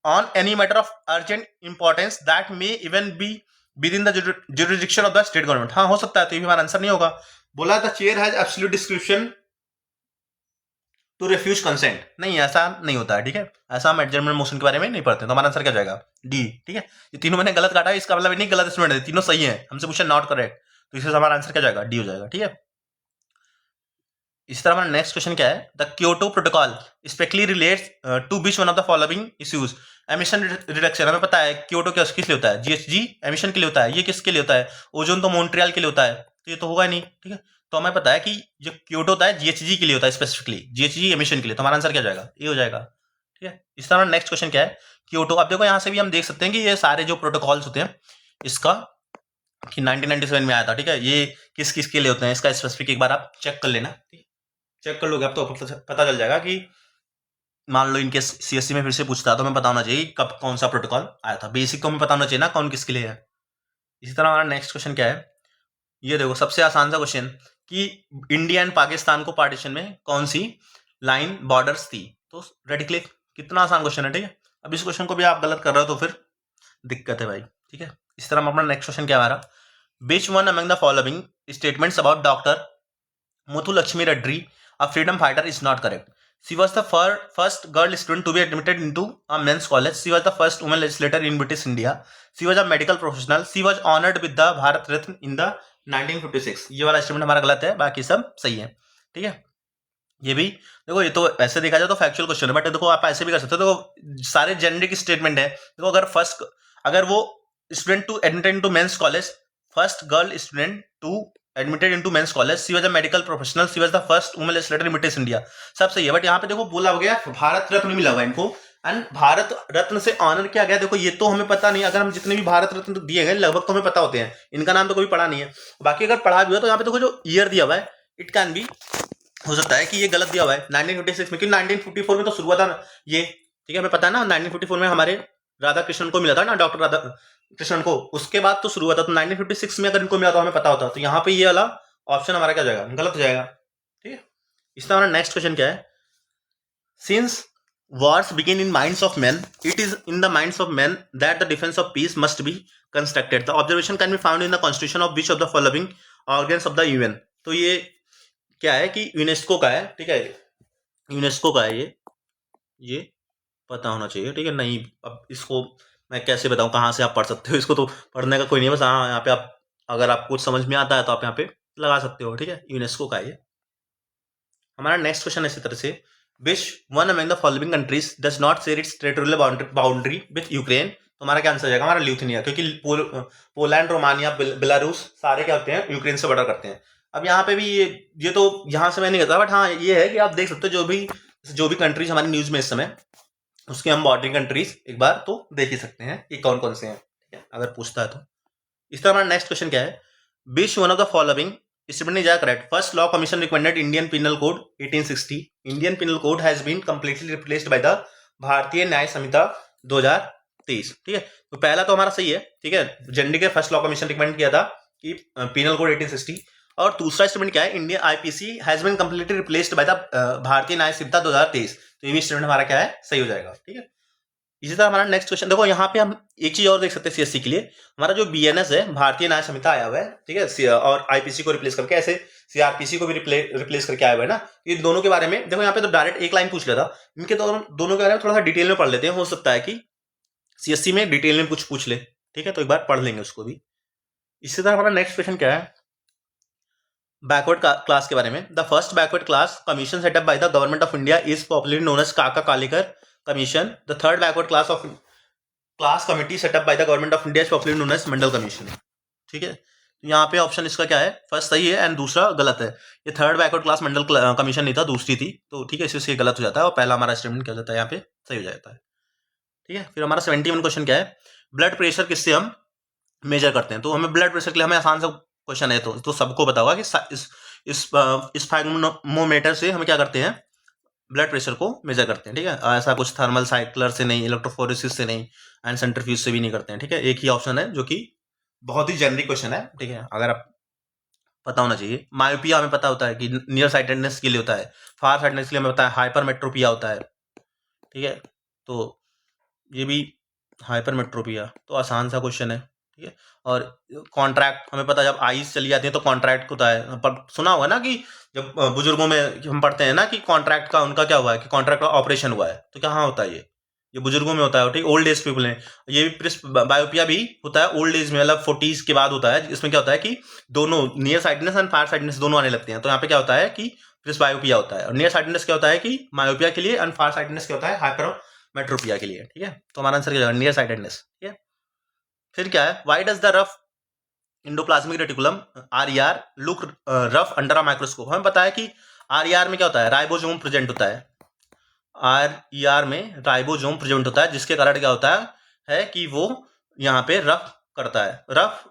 on any matter of urgent importance that may even be within the jurisdiction of the state government. हाँ हो सकता है, तो ये भी हमारा आंसर नहीं होगा। बोला the chair has absolute description to refuse consent, नहीं ऐसा नहीं होता है, ठीक है, ऐसा हम एडजर्नमेंट मोशन के बारे में नहीं पढ़ते, तो हमारा आंसर क्या जाएगा, डी, ठीक है। ये तीनों मैंने गलत काटा है, इसका मतलब नहीं गलत स्टूडेंट है, तीनों सही है, हमसे पूछा नॉट करेक्ट, तो इससे हमारा आंसर क्या जाएगा, डी हो जाएगा, ठीक है। इस तरह हमारा नेक्स्ट क्वेश्चन क्या है, the Kyoto protocol specially relates to which one of the following issues. Emission reduction, हमें पता है क्योटो किस लिए होता है, जीएचजी एमिशन के लिए होता है, ये किसके लिए होता है, ओजोन तो मॉन्ट्रियल के लिए होता है, तो ये तो होगा नहीं, ठीक है। तो हमें पता है कि जो क्योटो होता है जीएचजी के लिए होता है, स्पेसिफिकली जीएचजी एमिशन के लिए, तो हमारा आंसर क्या जाएगा, ये हो जाएगा, ठीक है। इस तरह नेक्स्ट क्वेश्चन क्या है, क्योटो। अब देखो यहाँ से भी हम देख सकते हैं कि ये सारे जो प्रोटोकॉल्स होते हैं इसका कि 1997 में आया था, ठीक है, ये किस किस के लिए होते हैं, इसका स्पेसिफिक एक बार आप चेक कर लेना, ठीक है, चेक कर लोगे आप तो पता चल जाएगा कि मान लो इनके सीएससी में फिर से पूछता है तो हमें पता होना चाहिए कब कौन सा प्रोटोकॉल आया था, बेसिक तो हमें पता होना चाहिए ना कौन किसके लिए है। इसी तरह हमारा नेक्स्ट क्वेश्चन क्या है, ये देखो सबसे आसान सा क्वेश्चन कि इंडिया एंड पाकिस्तान को पार्टीशन में कौन सी लाइन बॉर्डर्स थी, तो रेड क्लिक, कितना आसान क्वेश्चन है, ठीक है। अब इस क्वेश्चन को भी आप गलत कर रहे हो तो फिर दिक्कत है भाई, ठीक है। इस तरह अपना नेक्स्ट क्वेश्चन क्या हमारा, which one among the following statements about doctor Muthulakshmi Reddy a freedom fighter is not correct. She was the first girl student to be admitted into a men's college. She was the first woman legislator in British India. She was a medical professional. She was honored with the Bharat Ratna in the 1956. ये वाला statement हमारा गलत है, बाकी सब सही है, ठीक है। ये भी देखो, ये तो ऐसे देखा जाए तो फैक्चुअल क्वेश्चन है, बट देखो आप ऐसे भी कर सकते हो, देखो सारे जेनरिक स्टेटमेंट है। देखो अगर वो student to admitted into men's college, first girl student to admitted into men's college, she was a medical professional, she was the first woman legislator in British India, सब सही है। बट यहाँ पे देखो बोला हो गया भारत रत्न मिला हुआ इनको, एंड भारत रत्न से ऑनर किया गया। देखो ये तो हमें पता नहीं, अगर हम जितने भी भारत रत्न तो दिए गए लगभग तो हमें पता होते हैं, इनका नाम तो कभी पढ़ा नहीं है। बाकी अगर पढ़ा भी हो तो यहाँ पे देखो जो ईयर दिया हुआ है इट कैन बी, हो सकता है कि ये गलत दिया हुआ है 1956 में, क्योंकि 1954 में तो शुरू हुआ था ये, ठीक है, हमें पता है ना 1954 में हमारे राधा कृष्णन को मिला था ना, डॉक्टर राधा कृष्णन को, उसके बाद तो शुरू हुआ था, तो 1956 में अगर इनको मिला तो हमें पता होता, तो यहाँ पे ये वाला ऑप्शन हमारा क्या हो जाएगा, गलत हो जाएगा, ठीक है। इसमें हमारा नेक्स्ट क्वेश्चन क्या है, since wars begin in minds of men, it is in the minds of men that the defense of peace must be constructed. The observation can be found in the constitution of which of the following organs of the UN. तो ये क्या है कि UNESCO का है, ठीक है, UNESCO का है ये पता होना चाहिए, ठीक है। नहीं, अब इसको मैं कैसे बताऊं, कहाँ से आप पढ़ सकते हो इसको, तो पढ़ने का कोई नहीं, बस हाँ यहाँ पे आप अगर आपको कुछ समझ में आता है तो आप यहाँ पे लगा सकते हो, ठीक है, यूनेस्को का है ये। हमारा नेक्स्ट क्वेश्चन इसी तरह से, विच one among the following countries does not share its territorial boundary with Ukraine. तो हमारा क्या आंसर हो जाएगा, हमारा ल्यूथेनिया, क्योंकि पोलैंड, रोमानिया, बेलारूस सारे क्या होते हैं, यूक्रेन से बॉर्डर करते हैं। अब यहाँ पे भी ये तो यहाँ से मैं नहीं कहता, बट हाँ ये है कि आप देख सकते हो जो भी कंट्रीज हमारी न्यूज में इस समय, उसके हम बॉर्डरिंग कंट्रीज एक बार तो देख ही सकते हैं कि कौन कौन से हैं, ठीक है, अगर पूछता है तो। इस तरह हमारा नेक्स्ट क्वेश्चन क्या है, which one of the following statement is correct, first law commission recommended Indian penal code 1860, Indian penal code has been completely replaced by the Bharatiya Nyaya संहिता 2023, ठीक है। तो पहला तो हमारा सही है, ठीक है, जनवरी के फर्स्ट लॉ कमीशन रिकमेंड किया था कि पिनल कोड 1860, और दूसरा स्टेटमेंट क्या है, Indian IPC has been completely replaced by the Bharatiya Nyaya संहिता 2023, तो ये भी स्टेटमेंट हमारा क्या है, सही हो जाएगा, ठीक है। इसी तरह हमारा नेक्स्ट क्वेश्चन देखो, यहाँ पे हम एक चीज और देख सकते हैं सीएससी के लिए, हमारा जो बीएनएस है, भारतीय न्याय संहिता आया हुआ है, ठीक है, और आईपीसी को रिप्लेस करके, ऐसे सीआरपीसी को भी रिप्लेस करके आया हुआ है ना। ये दोनों के बारे में देखो, यहाँ पे तो डायरेक्ट एक लाइन पूछ लिया था, इनके दोनों के बारे में थोड़ा सा डिटेल में पढ़ लेते हैं, हो सकता है कि सीएससी में डिटेल में कुछ पूछ ले, ठीक है, तो एक बार पढ़ लेंगे उसको भी। इसी तरह हमारा नेक्स्ट क्वेश्चन क्या है, बैकवर्ड क्लास के बारे में, the first backward class commission set up by the government of India is popularly known as Kaka Kalelkar commission, the third backward class committee set up by the government of India is popularly known as Mandal commission, ठीक है। तो यहाँ पे option इसका क्या है, first सही है एंड दूसरा गलत है, ये थर्ड बैकवर्ड क्लास मंडल कमीशन नहीं था, दूसरी थी, तो ठीक है, इससे गलत हो जाता है, और पहला हमारा स्टेटमेंट क्या हो जाता है, यहाँ पे सही हो जाता है, ठीक है। फिर हमारा 71 क्वेश्चन क्या है, ब्लड प्रेशर किससे हम मेजर करते हैं, तो हमें ब्लड प्रेशर के लिए हमें आसान सा क्वेश्चन है, तो सबको पता होगा कि इस फाइग्मोमीटर से हम क्या करते हैं, ब्लड प्रेशर को मेजर करते हैं, ठीक है, ऐसा कुछ थर्मल साइक्लर से नहीं, इलेक्ट्रोफोरेसिस से नहीं, एंड सेंट्रीफ्यूज से भी नहीं करते हैं, ठीक है। एक ही ऑप्शन है जो कि बहुत ही जेनरिक क्वेश्चन है, ठीक है, अगर आप पता होना चाहिए। मायोपिया हमें पता होता है कि नियर साइटेडनेस के लिए होता है, फार साइटेडनेस के लिए हमें पता है हाइपरमेट्रोपिया होता है, ठीक है, तो ये भी हाइपरमेट्रोपिया, तो आसान सा क्वेश्चन है, ठीक है। और कॉन्ट्रैक्ट हमें पता है, जब आईज चली जाती है तो कॉन्ट्रैक्ट होता है, पर सुना होगा ना कि जब बुजुर्गों में हम पढ़ते हैं ना कि कॉन्ट्रैक्ट का उनका क्या हुआ है, कि कॉन्ट्रैक्ट का ऑपरेशन हुआ है, तो कहाँ होता है ये बुजुर्गों में होता है, ठीक, ओल्ड एज पीपल है। ये भी बायोपिया भी होता है ओल्ड एज में, मतलब 40s के बाद होता है, इसमें क्या होता है कि दोनों near sightedness and far sightedness दोनों आने लगते हैं, तो यहाँ पे क्या होता है कि प्रिस बायोपिया होता है, और नियर साइटनेस क्या होता है कि मायोपिया के लिए, एंड फार साइटनेस क्या होता है हाइपरमेट्रोपिया के लिए, ठीक है। तो हमारा आंसर क्या होगा, नियर साइटेडनेस, ठीक है। फिर क्या है, why does the rough endoplasmic reticulum RER look rough under a microscope, हमें पता है कि आरईआर में क्या होता है, राइबोसोम प्रेजेंट होता है, आरईआर में राइबोसोम प्रेजेंट होता है, जिसके कारण क्या होता है कि वो यहाँ पे रफ करता है, रफ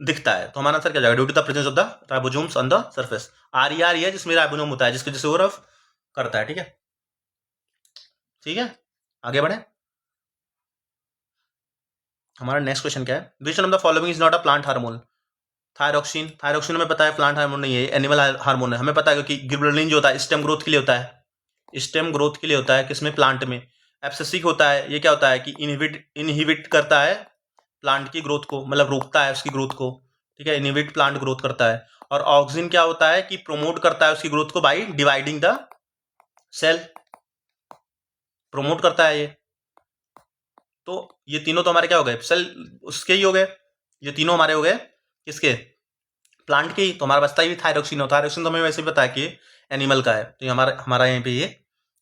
दिखता है, तो हमारा आंसर क्या जाएगा, due to the presence of the ribosomes on the surface. RER ये है जिसमें राइबोसोम होता है, जिसके जैसे वो रफ करता है, ठीक है, ठीक है। आगे बढ़े, हमारा नेक्स्ट क्वेश्चन क्या है, which one of the following is not a plant hormone, thyroxine हमें पता है प्लांट हार्मोन नहीं है, एनिमल हार्मोन है, हमें पता है क्योंकि गिबरेलिन जो होता है स्टेम ग्रोथ के लिए होता है, स्टेम ग्रोथ के लिए होता है, किसमें, प्लांट में। एब्सेसिक होता है, ये क्या होता है कि इनहिबिट करता है प्लांट की ग्रोथ को, मतलब रोकता है उसकी ग्रोथ को, ठीक है, इनहिबिट प्लांट ग्रोथ करता है। और ऑक्सिन क्या होता है कि प्रोमोट करता है उसकी ग्रोथ को by dividing the cell, promote करता है ये। तो ये तीनों तो हमारे क्या हो गए, सेल उसके ही हो गए, ये तीनों हमारे हो गए किसके, प्लांट के ही। तो हमारा बचता ही थायरोक्सिन होता है, थायरोक्सिन तो हमें वैसे भी पता है कि एनिमल का है, तो हमारा यहाँ पे ये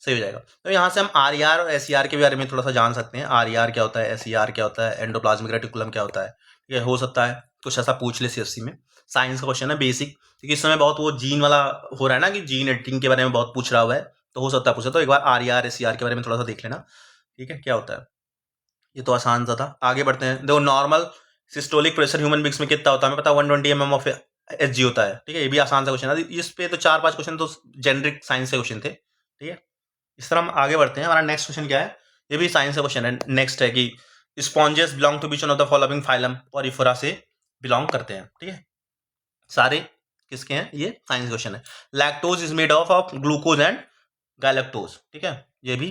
सही हो जाएगा। तो यहाँ से हम आरईआर और एसईआर के बारे में थोड़ा सा जान सकते हैं, आरईआर क्या होता है, एसईआर क्या होता है, एंडोप्लाज्मिक रेटिकुलम क्या होता है, ये हो सकता है कुछ ऐसा पूछ ले सीएससी में, साइंस का क्वेश्चन है बेसिक, क्योंकि इस समय बहुत वो जीन वाला हो रहा है ना, कि जीन एडिटिंग के बारे में बहुत पूछ रहा हुआ है, तो हो सकता है पूछे, तो एक बार आरईआर एसईआर के बारे में थोड़ा सा देख लेना, ठीक है, क्या होता है। ये तो आसान सा था, आगे बढ़ते हैं। देखो, normal systolic pressure human beings में कितना होता है, हमें पता है 120 mm ऑफ Hg होता है, ठीक है। ये भी आसान सा क्वेश्चन है, इस पे तो 4-5 क्वेश्चन तो जेनरिक साइंस के क्वेश्चन थे, ठीक है। इस तरह हम आगे बढ़ते हैं। हमारा नेक्स्ट क्वेश्चन क्या है, ये भी साइंस का क्वेश्चन है। नेक्स्ट है कि sponges belong to which one of the following phylum, Porifera से बिलोंग करते हैं, ठीक है। सारे किसके हैं, ये साइंस क्वेश्चन है। Lactose is made of glucose and galactose, ठीक है। ये भी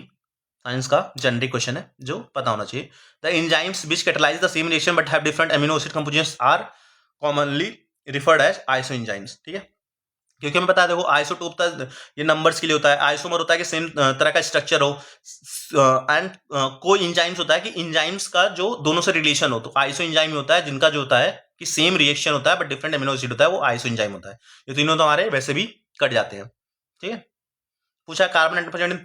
साइंस का जेनरिक क्वेश्चन है जो पता होना चाहिए। The enzymes which catalyse the same reaction but have different amino acid compositions are commonly referred as isoenzymes, ठीक है। क्योंकि हमें पता है, देखो आइसोटोप था, ये नंबर्स के लिए होता है। आइसोमर होता है कि सेम तरह का स्ट्रक्चर हो, एंड कोई इंजाइम्स होता है कि इंजाइम्स का जो दोनों से रिलेशन हो, तो आइसो इंजाइम होता है जिनका जो होता है कि सेम रिएक्शन होता है बट डिफरेंट अमीनो एसिड होता है, वो आइसो इंजाइम होता है। ये तीनों तो हमारे वैसे भी कट जाते हैं, ठीक है। पूछा कार्बन 90% इन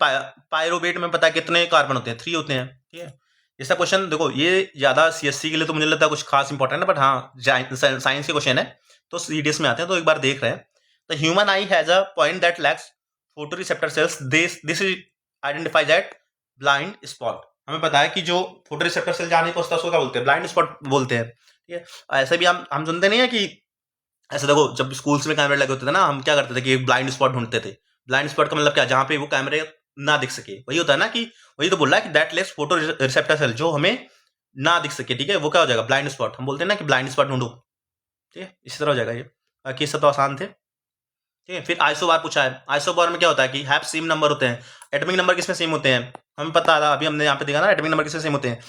पायरोवेट में पता है कितने कार्बन होते हैं, 3 होते हैं, ठीक है। ऐसा क्वेश्चन देखो, ये ज्यादा सीएससी के लिए तो मुझे लगता है कुछ खास इंपॉर्टेंट है, बट हाँ साइंस के क्वेश्चन है तो सीडीएस में आते हैं, तो एक बार देख रहे हैं। The human eye has a point that lacks photoreceptor cells, this is identified at blind spot. हमें पता है कि जो फोटोरिसेप्टर सेल जहाँ नहीं पहुंचता उसको क्या बोलते हैं, ब्लाइंड स्पॉट बोलते हैं, ठीक है। ऐसे भी हम सुनते नहीं है कि ऐसे देखो, जब स्कूल्स में कैमरे लगे होते थे ना, हम क्या करते थे कि ब्लाइंड स्पॉट ढूंढते थे। ब्लाइंड स्पॉट का मतलब क्या, जहां पे वो कैमरे ना दिख सके, वही होता है ना, कि वही तो बोल रहा है कि that less photoreceptor cell, जो हमें ना दिख सके, ठीक है, वो क्या हो जाएगा, ब्लाइंड स्पॉट। हम बोलते हैं ना कि ब्लाइंड स्पॉट ढूंढो, ठीक है, इसी तरह हो जाएगा ये। बाकी सब तो आसान थे, ठीक है। फिर आइसोबार पूछा है। आइसोबार में क्या होता है कि हैव सेम नंबर होते हैं। एटॉमिक नंबर किसमें सेम होते हैं, हमें पता था, अभी हमने यहाँ पे देखा ना, एटॉमिक नंबर किसमें सेम होते हैं,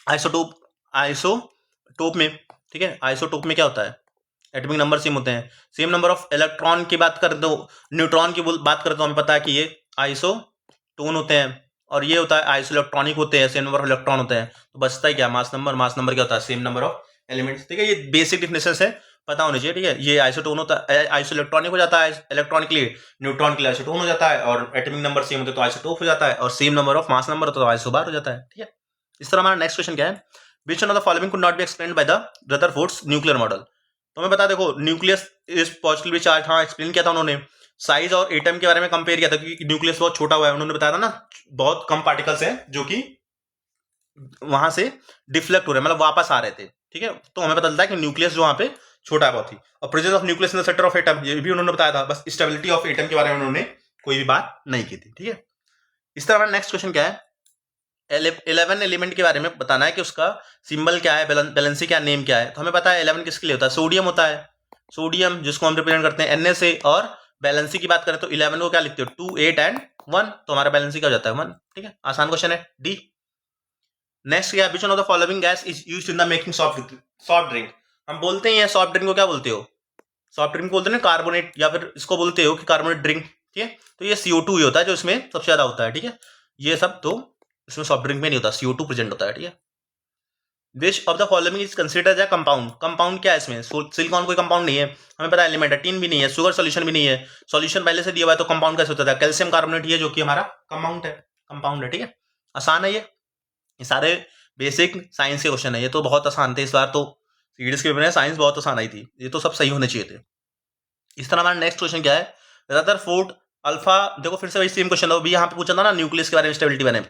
आइसोटोप में, ठीक है। आइसोटोप में क्या होता है, एटॉमिक नंबर सेम होते हैं। सेम नंबर ऑफ इलेक्ट्रॉन की बात करें तो, न्यूट्रॉन की बात करें तो हमें पता है कि ये आइसोटोन होते हैं, और ये होता है आइसो इलेक्ट्रॉनिक होते हैं, सेम नंबर ऑफ इलेक्ट्रॉन होते हैं। तो बचता है क्या, मास नंबर। मास नंबर क्या होता है, सेम नंबर ऑफ एलिमेंट्स, ठीक है। ये बेसिक डिफिनेशन है, पता होनी चाहिए, ठीक है। ये आइसोटोन होता है, आइसो इलेक्ट्रॉनिक हो जाता है इलेक्ट्रॉन के लिए, न्यूट्रॉन के लिए आइसोटोन हो जाता है, और एटॉमिक नंबर सेम होते हैं तो आइसोटोप हो जाता है, और same number of mass number होता है तो आइसोबार हो जाता है, ठीक है। इस तरह हमारा नेक्स्ट क्वेश्चन क्या है, which one of the following could not be explained by the Rutherford's nuclear model. तो हमें पता, देखो न्यूक्लियस इज पॉजिटिवली चार्ज, हाँ एक्सप्लेन किया था उन्होंने। साइज और एटम के बारे में कंपेयर किया था, क्योंकि न्यूक्लियस बहुत छोटा हुआ है, उन्होंने बताया था ना, बहुत कम पार्टिकल्स हैं जो कि वहां से डिफ्लेक्ट हो रहे हैं, मतलब वापस आ रहे थे, ठीक है। तो हमें पता चलता है कि न्यूक्लियस जो वहां पे छोटा है बहुत ही। और presence of nucleus in the centre of atom, ये भी उन्होंने बताया था, बस स्टेबिलिटी ऑफ एटम के बारे में उन्होंने कोई भी बात नहीं की थी, ठीक है। इस तरह नेक्स्ट क्वेश्चन क्या है, 11 एलिमेंट के बारे में बताना है कि उसका सिंबल क्या है, बैलेंसी क्या, नेम क्या है। तो हमें पता है 11 किसके लिए होता है, सोडियम होता है, सोडियम जिसको हम रिप्रेजेंट करते हैं Na से। और बैलेंसी की बात करें तो 11 को क्या लिखते हो, 2, 8 एंड 1, तो हमारा बैलेंसी क्या हो जाता है, 1, ठीक है। आसान क्वेश्चन है, डी। नेक्स्ट क्या, विच one of the following gas is used in the making soft drink. हम बोलते हैं सॉफ्ट ड्रिंक को क्या बोलते हो, सॉफ्ट ड्रिंक बोलते हैं ना कार्बोनेट, या फिर इसको बोलते हो कि कार्बोनेट ड्रिंक, ठीक है। तो ये CO2 ही होता है जो इसमें सबसे ज्यादा होता है, ठीक है। ये सब तो इसमें सॉफ्ट ड्रिंक में नहीं होता, CO2 प्रेजेंट होता है, ठीक है। Which of the following is considered as compound. Compound क्या है इसमें, सिलिकॉन कोई कंपाउंड नहीं है, हमें पता है। एलिमेंट है, टीन भी नहीं है, शुगर सॉल्यूशन भी नहीं है। सॉल्यूशन पहले से दिया हुआ है तो कंपाउंड कैसे होता है, कैल्शियम कार्बोनेट, ये जो कि हमारा कंपाउंड है, ठीक है। आसान है ये सारे बेसिक साइंस के क्वेश्चन है, ये तो बहुत आसान थे इस बार तो। सीरीज के पेपर में साइंस बहुत आसान आई थी, ये तो सब सही होने चाहिए थे। इस तरह हमारा नेक्स्ट क्वेश्चन क्या है, रदरफोर्ड अल्फा, देखो फिर से वही सेम क्वेश्चन है, अभी यहाँ पे पूछा था ना न्यूक्लियस के बारे में, स्टेबिलिटी बारे में,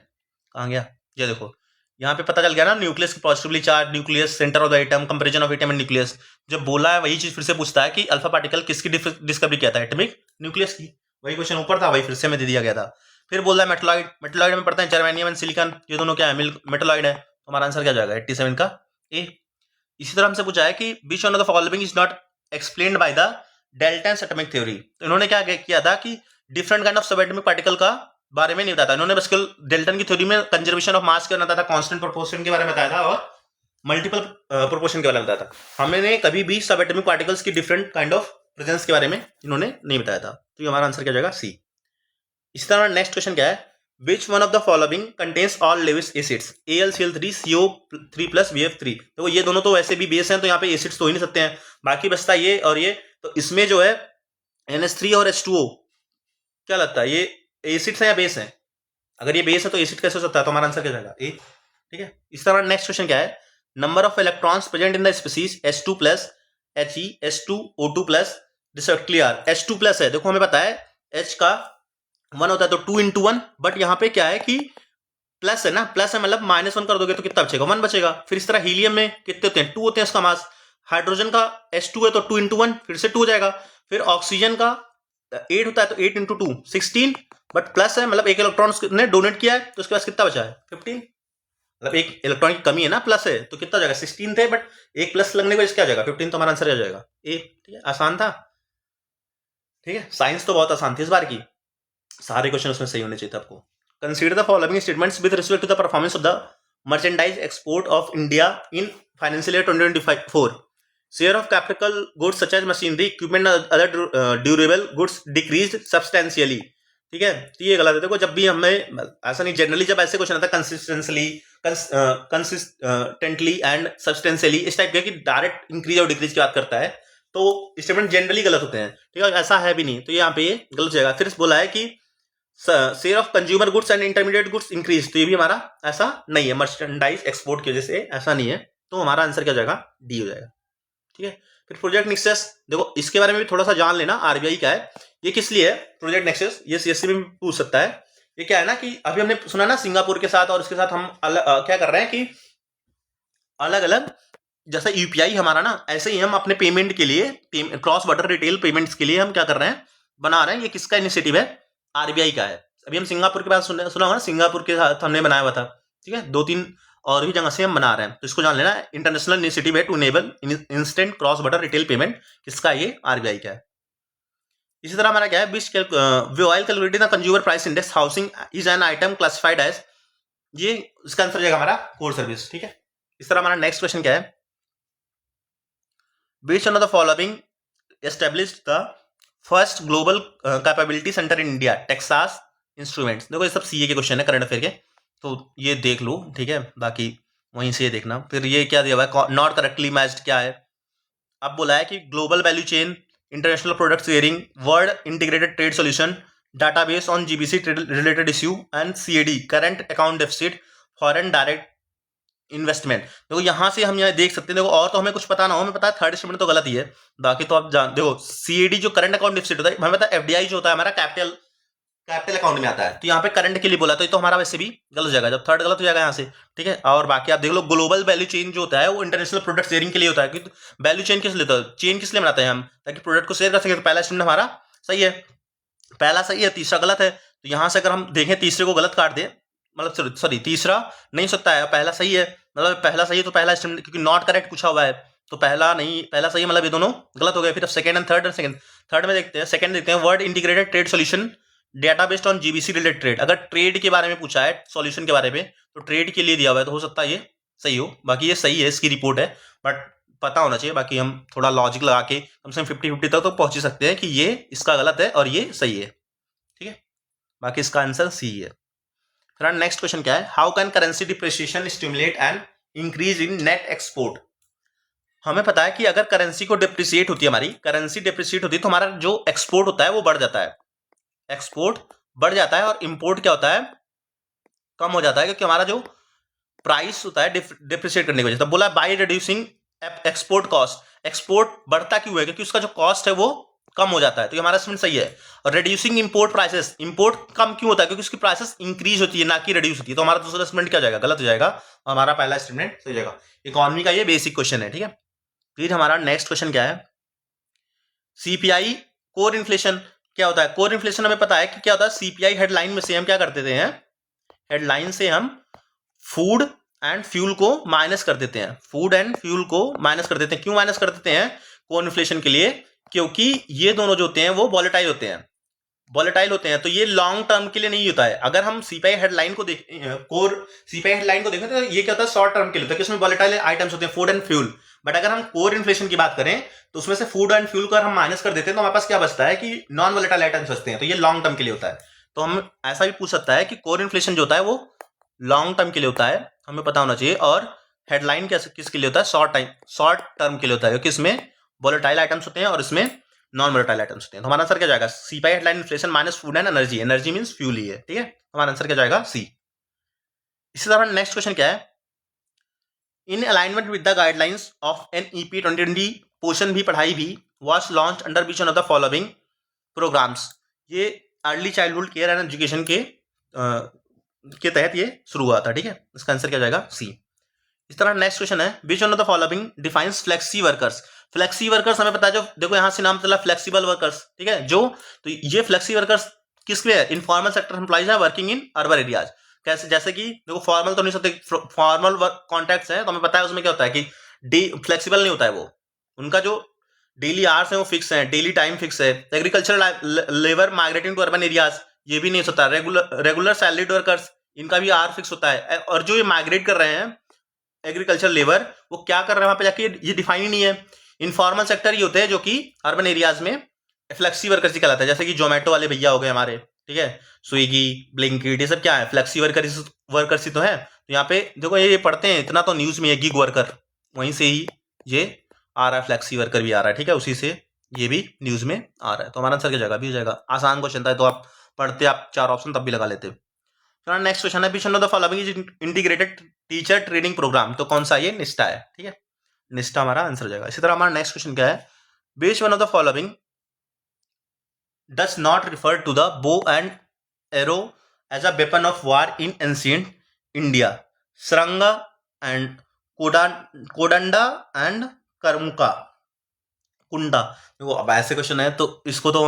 कहाँ गया, ये देखो यहाँ पे पता चल गया ना, nucleus positively charge nucleus, centre of the atom, comparison of atom and nucleus. जब बोला है वही चीज फिर से पूछता है कि अल्फा पार्टिकल किसकी डिस्कवरी किया था, एटॉमिक न्यूक्लियस की। वही क्वेश्चन ऊपर था, वही फिर से में दे दिया गया था। फिर बोल रहा है मेटलॉइड, मेटलॉइड में पढ़ते हैं जर्मेनियम एंड सिलिकॉन, ये दोनों क्या है, मेटलॉइड है। तो हमारा आंसर क्या जाएगा, 87 का ए। इसी तरह हमसे पूछा है कि विच one of the following is not explained by the Dalton's atomic theory. तो इन्होंने क्या किया था कि डिफरेंट काइंड ऑफ सब एटॉमिक पार्टिकल का बारे में नहीं बताया था इन्होंने, बस डेल्टन की थ्योरी में कंजर्वेशन ऑफ मास के बारे में बताया था, कांस्टेंट प्रोपोर्शन के बारे में बताया था, और मल्टीपल प्रोपोर्शन के बारे में बताया था। हमने कभी भी सब एटॉमिक पार्टिकल्स की डिफरेंट काइंड ऑफ प्रेजेंस के बारे में इन्होंने नहीं बताया था। तो हमारा आंसर क्या जाएगा, सी। इस तरह नेक्स्ट क्वेश्चन क्या है, which one of the following contains all Lewis acids, AlCl3 CO3 BF3। तो ये दोनों तो वैसे भी बेस हैं, तो यहाँ पे एसिड्स तो ही नहीं सकते हैं, बाकी बचता ये और ये। तो इसमें जो है NH3 और H2O क्या लगता है, ये एसिड्स है या बेस है, अगर ये बेस है तो एसिड कैसे हो सकता है, तो हमारा आंसर क्या जाएगा, ए, ठीक है। इस तरह नेक्स्ट क्वेश्चन क्या है, number of electrons present in the species H2 plus He H2 O2 plus respectively are. H2 plus है, देखो हमें पता है H का 1 होता है तो 2 into 1, बट यहाँ पे क्या है कि प्लस है ना, प्लस है मतलब -1 कर दोगे तो कितना बचेगा, 1 बचेगा। फिर इस तरह हीलियम में कितने होते हैं, 2 होते हैं उसका मास, हाइड्रोजन का H2 है तो 2 into 1 फिर से 2 हो जाएगा। फिर ऑक्सीजन का 8 होता है तो 8 into 2 16, बट प्लस है मतलब एक इलेक्ट्रॉन ने डोनेट किया है तो उसके पास कितना बचा है 15, मतलब एक इलेक्ट्रॉन की कमी है ना, प्लस है तो कितना हो जाएगा 16 थे, बट एक प्लस लगने की वजह से क्या हो जाएगा 15, तो हमारा आंसर क्या हो जाएगा ए। ठीक है, आसान था। ठीक है, साइंस तो बहुत आसान थी इस बार की, सारे क्वेश्चन उसमें सही होने चाहिए थे आपको। Consider the following statements with respect to the performance of the merchandise export of India in financial year 2024। Share of capital goods such as machinery equipment other durable goods decreased substantially. ठीक है, तो ये गलत है। देखो जब भी हमें ऐसा नहीं, जनरली जब ऐसे क्वेश्चन आता है कंसिस्टेंटली एंड सब्सटेंशियली इस टाइप के कि डायरेक्ट इंक्रीज और डिक्रीज की बात करता है तो स्टेटमेंट जनरली गलत होते हैं। ठीक है, ऐसा है भी नहीं, तो यहाँ पे ये गलत हो जाएगा। फिर बोला है कि share of consumer goods and intermediate goods increase, तो ये भी हमारा ऐसा नहीं है, मर्चेंडाइज एक्सपोर्ट की वजह से ऐसा नहीं है, तो हमारा आंसर क्या हो जाएगा डी हो जाएगा। ठीक है, फिर प्रोजेक्ट नेक्सस, देखो इसके बारे में भी थोड़ा सा जान लेना, आरबीआई का है ये, किस लिए है प्रोजेक्ट नेक्सस, ये सीएससी में पूछ सकता है। ये क्या है ना कि अभी हमने सुना ना सिंगापुर के साथ और उसके साथ हम क्या कर रहे हैं कि अलग अलग, जैसा यूपीआई हमारा ना, ऐसे ही हम अपने पेमेंट के लिए, क्रॉस बॉर्डर रिटेल पेमेंट्स के लिए हम क्या कर रहे हैं, बना रहे हैं। ये किसका इनिशिएटिव है, आरबीआई का है। अभी हम सिंगापुर के बाद सुना होगा ना, सिंगापुर के साथ हमने बनाया हुआ था। ठीक है, 2-3 और भी जगह से हम बना रहे हैं, तो इसको जान लेना, इंटरनेशनल इनिशिएटिव है to enable instant cross border retail payment, किसका, ये आरबीआई का है। इसी तरह हमारा क्या है, while calculating the consumer price index housing is an item classified as, ये इसका आंसर जाएगा हमारा कोर सर्विस। ठीक है, इस तरह हमारा नेक्स्ट क्वेश्चन क्या है, which one of the following established the first global capability center in India, Texas Instruments। देखो ये सब सीए के क्वेश्चन है, करंट अफेयर के, तो ये देख लो। ठीक है, बाकी वहीं से ये देखना। फिर ये क्या दिया हुआ है, नॉट करेक्टली मैच्ड क्या है। अब बोला है कि global value chain, international product sharing, world integrated trade solution, database on GBC related issue and CAD, current account deficit, foreign direct investment. देखो यहाँ से हम यहाँ देख सकते हैं, देखो और तो हमें कुछ पता ना हो, हमें पता है थर्ड स्टेटमेंट तो गलत ही है, बाकी तो आप जान, देखो सीएडी जो करंट अकाउंट डेफिसिट होता है, हमें पता है एफडीआई जो होता है हमारा कैपिटल अकाउंट में आता है, तो यहाँ पे करंट के लिए बोला, तो ये तो हमारा वैसे भी गलत हो जाएगा, जब थर्ड गलत हो जाएगा यहाँ से। ठीक है, और बाकी आप देख लो, ग्लोबल वैल्यू चेन जो होता है वो इंटरनेशनल प्रोडक्ट शेयरिंग के लिए होता है। कि वैल्यू चेन किस लिए होता है, चेन किस लिए बनाते हैं हम, ताकि प्रोडक्ट को शेयर कर सके। तो पहला स्टेटमेंट हमारा सही है, पहला सही है, तीसरा गलत है। तो यहाँ से अगर हम देखें तीसरे को गलत काट दें, मतलब सॉरी तीसरा नहीं हो सकता है, पहला सही है, मतलब पहला सही है तो पहला स्टेटमेंट, क्योंकि नॉट करेक्ट पूछा हुआ है तो पहला नहीं, पहला सही है, मतलब ये दोनों गलत हो गए। फिर अब सेकंड एंड थर्ड, थर्ड में देखते हैं, सेकंड देखते हैं, world integrated trade solution data based on GBC related trade. अगर ट्रेड के बारे में पूछा है, सॉल्यूशन के बारे में, तो ट्रेड के लिए दिया हुआ है, तो हो सकता है ये सही हो। बाकी ये सही है, इसकी रिपोर्ट है, बट पता होना चाहिए। बाकी हम थोड़ा लॉजिक लगा के कम से कम 50-50 तक तो पहुंच ही सकते हैं कि ये इसका गलत है और ये सही है। ठीक है, बाकी इसका आंसर सी है। फिर नेक्स्ट क्वेश्चन क्या है, how can currency depreciation stimulate and increase in net export. हमें पता है कि अगर करेंसी को डिप्रिसिएट होती है, हमारी करेंसी डिप्रिसिएट होती है, तो हमारा जो एक्सपोर्ट होता है वो बढ़ जाता है, एक्सपोर्ट बढ़ जाता है, और इंपोर्ट क्या होता है, कम हो जाता है, क्योंकि हमारा जो प्राइस होता है डिप्रिसिएट करने की वजह से। तब बोला by reducing export cost, export बढ़ता क्यों है, क्योंकि उसका जो कॉस्ट है वो कम हो जाता है, तो ये हमारा स्टेटमेंट सही है। और रिड्यूसिंग इंपोर्ट प्राइसेस, इंपोर्ट कम क्यों होता है, क्योंकि उसकी प्राइसेस इंक्रीज होती है, ना कि रिड्यूस होती है, तो हमारा दूसरा स्टेटमेंट क्या जाएगा, गलत हो जाएगा, और हमारा पहला स्टेटमेंट सही जाएगा। इकोनॉमी का ये बेसिक क्वेश्चन है। ठीक है, फिर हमारा नेक्स्ट क्वेश्चन क्या है, सीपीआई कोर इन्फ्लेशन क्या होता है। कोर इन्फ्लेशन हमें पता है कि क्या होता है, सीपीआई हेडलाइन में से हम क्या करते थे, हेडलाइन से हम फूड एंड फ्यूल को माइनस कर देते हैं, फूड एंड फ्यूल को माइनस कर देते हैं। क्यों माइनस कर देते हैं कोर इन्फ्लेशन के लिए, क्योंकि ये दोनों जो होते हैं वो वॉलेटाइल होते हैं, वॉलेटाइल होते हैं, तो ये लॉन्ग टर्म के लिए नहीं होता है। अगर हम सीपीआई हेडलाइन को कोर सीपीआई हेडलाइन को देखें तो ये क्या होता है, शॉर्ट टर्म के लिए होता है, कि उसमें वॉलेटाइल आइटम्स होते हैं, फूड एंड फ्यूल। बट अगर हम कोर इन्फ्लेशन की बात करें तो उसमें से फूड एंड फ्यूल को हम माइनस कर देते हैं, तो हमारे पास क्या बचता है कि नॉन वॉलेटाइल आइटम्स बचते हैं, तो ये लॉन्ग टर्म के लिए होता है। तो हम ऐसा भी पूछ सकता है कि कोर इन्फ्लेशन जो होता है वो लॉन्ग टर्म के लिए होता है, हमें पता होना चाहिए। और हेडलाइन किसके लिए होता है, शॉर्ट टर्म के लिए होता है, क्योंकि इसमें वॉलेटाइल आइटम्स होते हैं और इसमें नॉन वोलेटाइल आइटम्स होते हैं। तो हमारा आंसर क्या जाएगा, CPI headline inflation minus food and energy, energy means fuel ही है। ठीक है, हमारा आंसर क्या जाएगा, सी। इसी तरह नेक्स्ट क्वेश्चन क्या है, in alignment with the guidelines of NEP 2020 Poshan Bhi Padhai Bhi was launched under which one of the following programmes. ये early childhood care and education के तहत ये शुरू हुआ था। ठीक है, इसका आंसर क्या जाएगा, सी। इस तरह नेक्स्ट क्वेश्चन है, which one of the following defines flexi workers. Flexi workers हमें पता है, जो देखो यहाँ से नाम चला फ्लेक्सिबल वर्कर्स, ठीक है, जो तो ये फ्लेक्सी वर्कर्स किसके है, इनफॉर्मल सेक्टर एम्प्लॉइज है वर्किंग इन अर्बन एरियाज। कैसे, जैसे कि देखो फॉर्मल तो नहीं सकते, फॉर्मल वर्क कॉन्ट्रैक्ट्स हैं तो हमें पता है उसमें क्या होता है कि फ्लेक्सिबल नहीं होता है, वो उनका जो डेली आवर्स है वो फिक्स है, डेली टाइम फिक्स है। Agriculture labour migrating to urban areas, ये भी नहीं होता। रेगुलर सैलरीड वर्कर्स, इनका भी आर फिक्स होता है। और जो ये माइग्रेट कर रहे हैं एग्रीकल्चर लेबर, वो क्या कर रहे हैं वहां पे जाके, ये डिफाइन ही नहीं है। इनफॉर्मल सेक्टर ये होते हैं जो कि अर्बन एरियाज में फ्लेक्सी वर्कर्स ही कहलाता है, जैसे कि जोमेटो वाले भैया हो गए हमारे, ठीक है, स्विगी, ब्लिंकिट, ये सब क्या है, फ्लेक्सी वर्कर्स ही तो है। तो यहाँ पे देखो ये पढ़ते हैं, इतना तो न्यूज में है, गिग वर्कर, वहीं से ही ये आ रहा है, फ्लेक्सी वर्कर भी आ रहा है, ठीक है, उसी से ये भी न्यूज में आ रहा है। तो हमारा आंसर क्या जाएगा, भी हो जाएगा। आसान क्वेश्चन था, तो आप पढ़ते आप 4 ऑप्शन तब भी लगा लेते। नेक्स्ट क्वेश्चन है, which one of the following is integrated teacher training programme. तो कौन सा, ये निष्ठा है, ठीक है, निष्ठा हमारा आंसर हो जाएगा। इसी तरह हमारा नेक्स्ट क्वेश्चन क्या है, which one of the following does not refer to the bow and arrow as a weapon of war in ancient India. Saranga and Kodanda and Karmuka. कुंडा। देखो अब ऐसे क्वेश्चन है तो इसको तो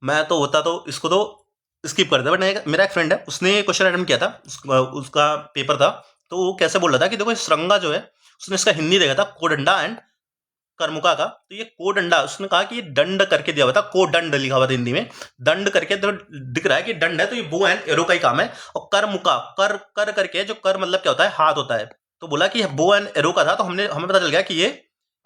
मैं तो होता तो इसको तो स्किप कर देता, बट मेरा एक फ्रेंड है, उसने क्वेश्चन अटेम्प्ट किया था, उसका पेपर था, तो वो कैसे बोल रहा था कि देखो श्रृंगा जो है, उसने इसका हिंदी देखा था कोडंडा एंड कर्मुका का। तो ये कोडंडा, उसने कहा कि ये दंड करके दिया हुआ था, कोदंड लिखा हुआ था हिंदी में, दंड करके तो दिख रहा है कि दंड है, तो ये बो एंड एरो का ही काम है। और कर्मुका, कर करके, जो कर मतलब क्या होता है, हाथ होता है, तो बोला कि बो एंड एरो का था, तो हमें पता चल गया कि ये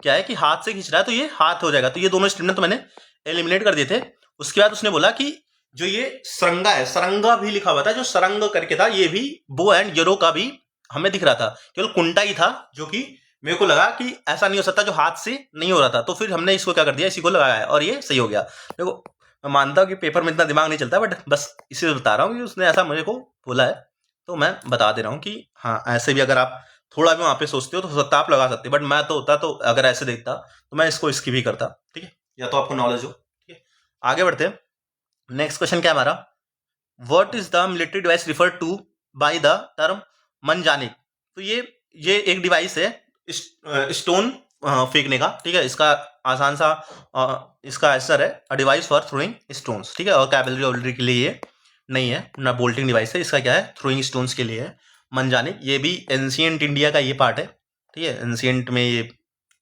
क्या है कि हाथ से खींच रहा है, तो ये हाथ हो जाएगा। तो ये दोनों स्टेटमेंट तो मैंने एलिमिनेट कर दिए थे। उसके बाद उसने बोला कि जो ये सरंगा है, सरंगा भी लिखा हुआ था, जो सरंग करके था, ये भी बो एंड एरो का भी हमें दिख रहा था, केवल कुंटा ही था, जो कि मेरे को लगा कि ऐसा नहीं हो सकता जो हाथ से नहीं हो रहा था, तो फिर हमने इसको क्या कर दिया, इसी को लगाया है, और ये सही हो गया। देखो मैं मानता हूँ कि पेपर में इतना दिमाग नहीं चलता, बट बस इसी बता रहा हूँ कि उसने ऐसा मुझे को बोला है, तो मैं बता दे रहा हूँ कि हाँ, ऐसे भी अगर आप थोड़ा भी वहां पे सोचते हो तो सकता आप लगा सकते, बट मैं तो होता तो अगर ऐसे देखता तो मैं इसको इसकी भी करता, ठीक है, या तो आपको नॉलेज हो, ठीक है। आगे बढ़ते हैं, नेक्स्ट क्वेश्चन क्या हमारा, what is the military device refer to by the term मंजानिक। तो ये एक डिवाइस है स्टोन फेंकने का, ठीक है, इसका आसान सा इसका आंसर है a device for throwing stones, ठीक है, और कैवलरी के लिए ये नहीं है, ना बोल्टिंग डिवाइस है, इसका क्या है, थ्रोइंग स्टोन्स के लिए है मंजानिक। ये भी एंशिएंट इंडिया का ये पार्ट है, ठीक है, एंशिएंट में ये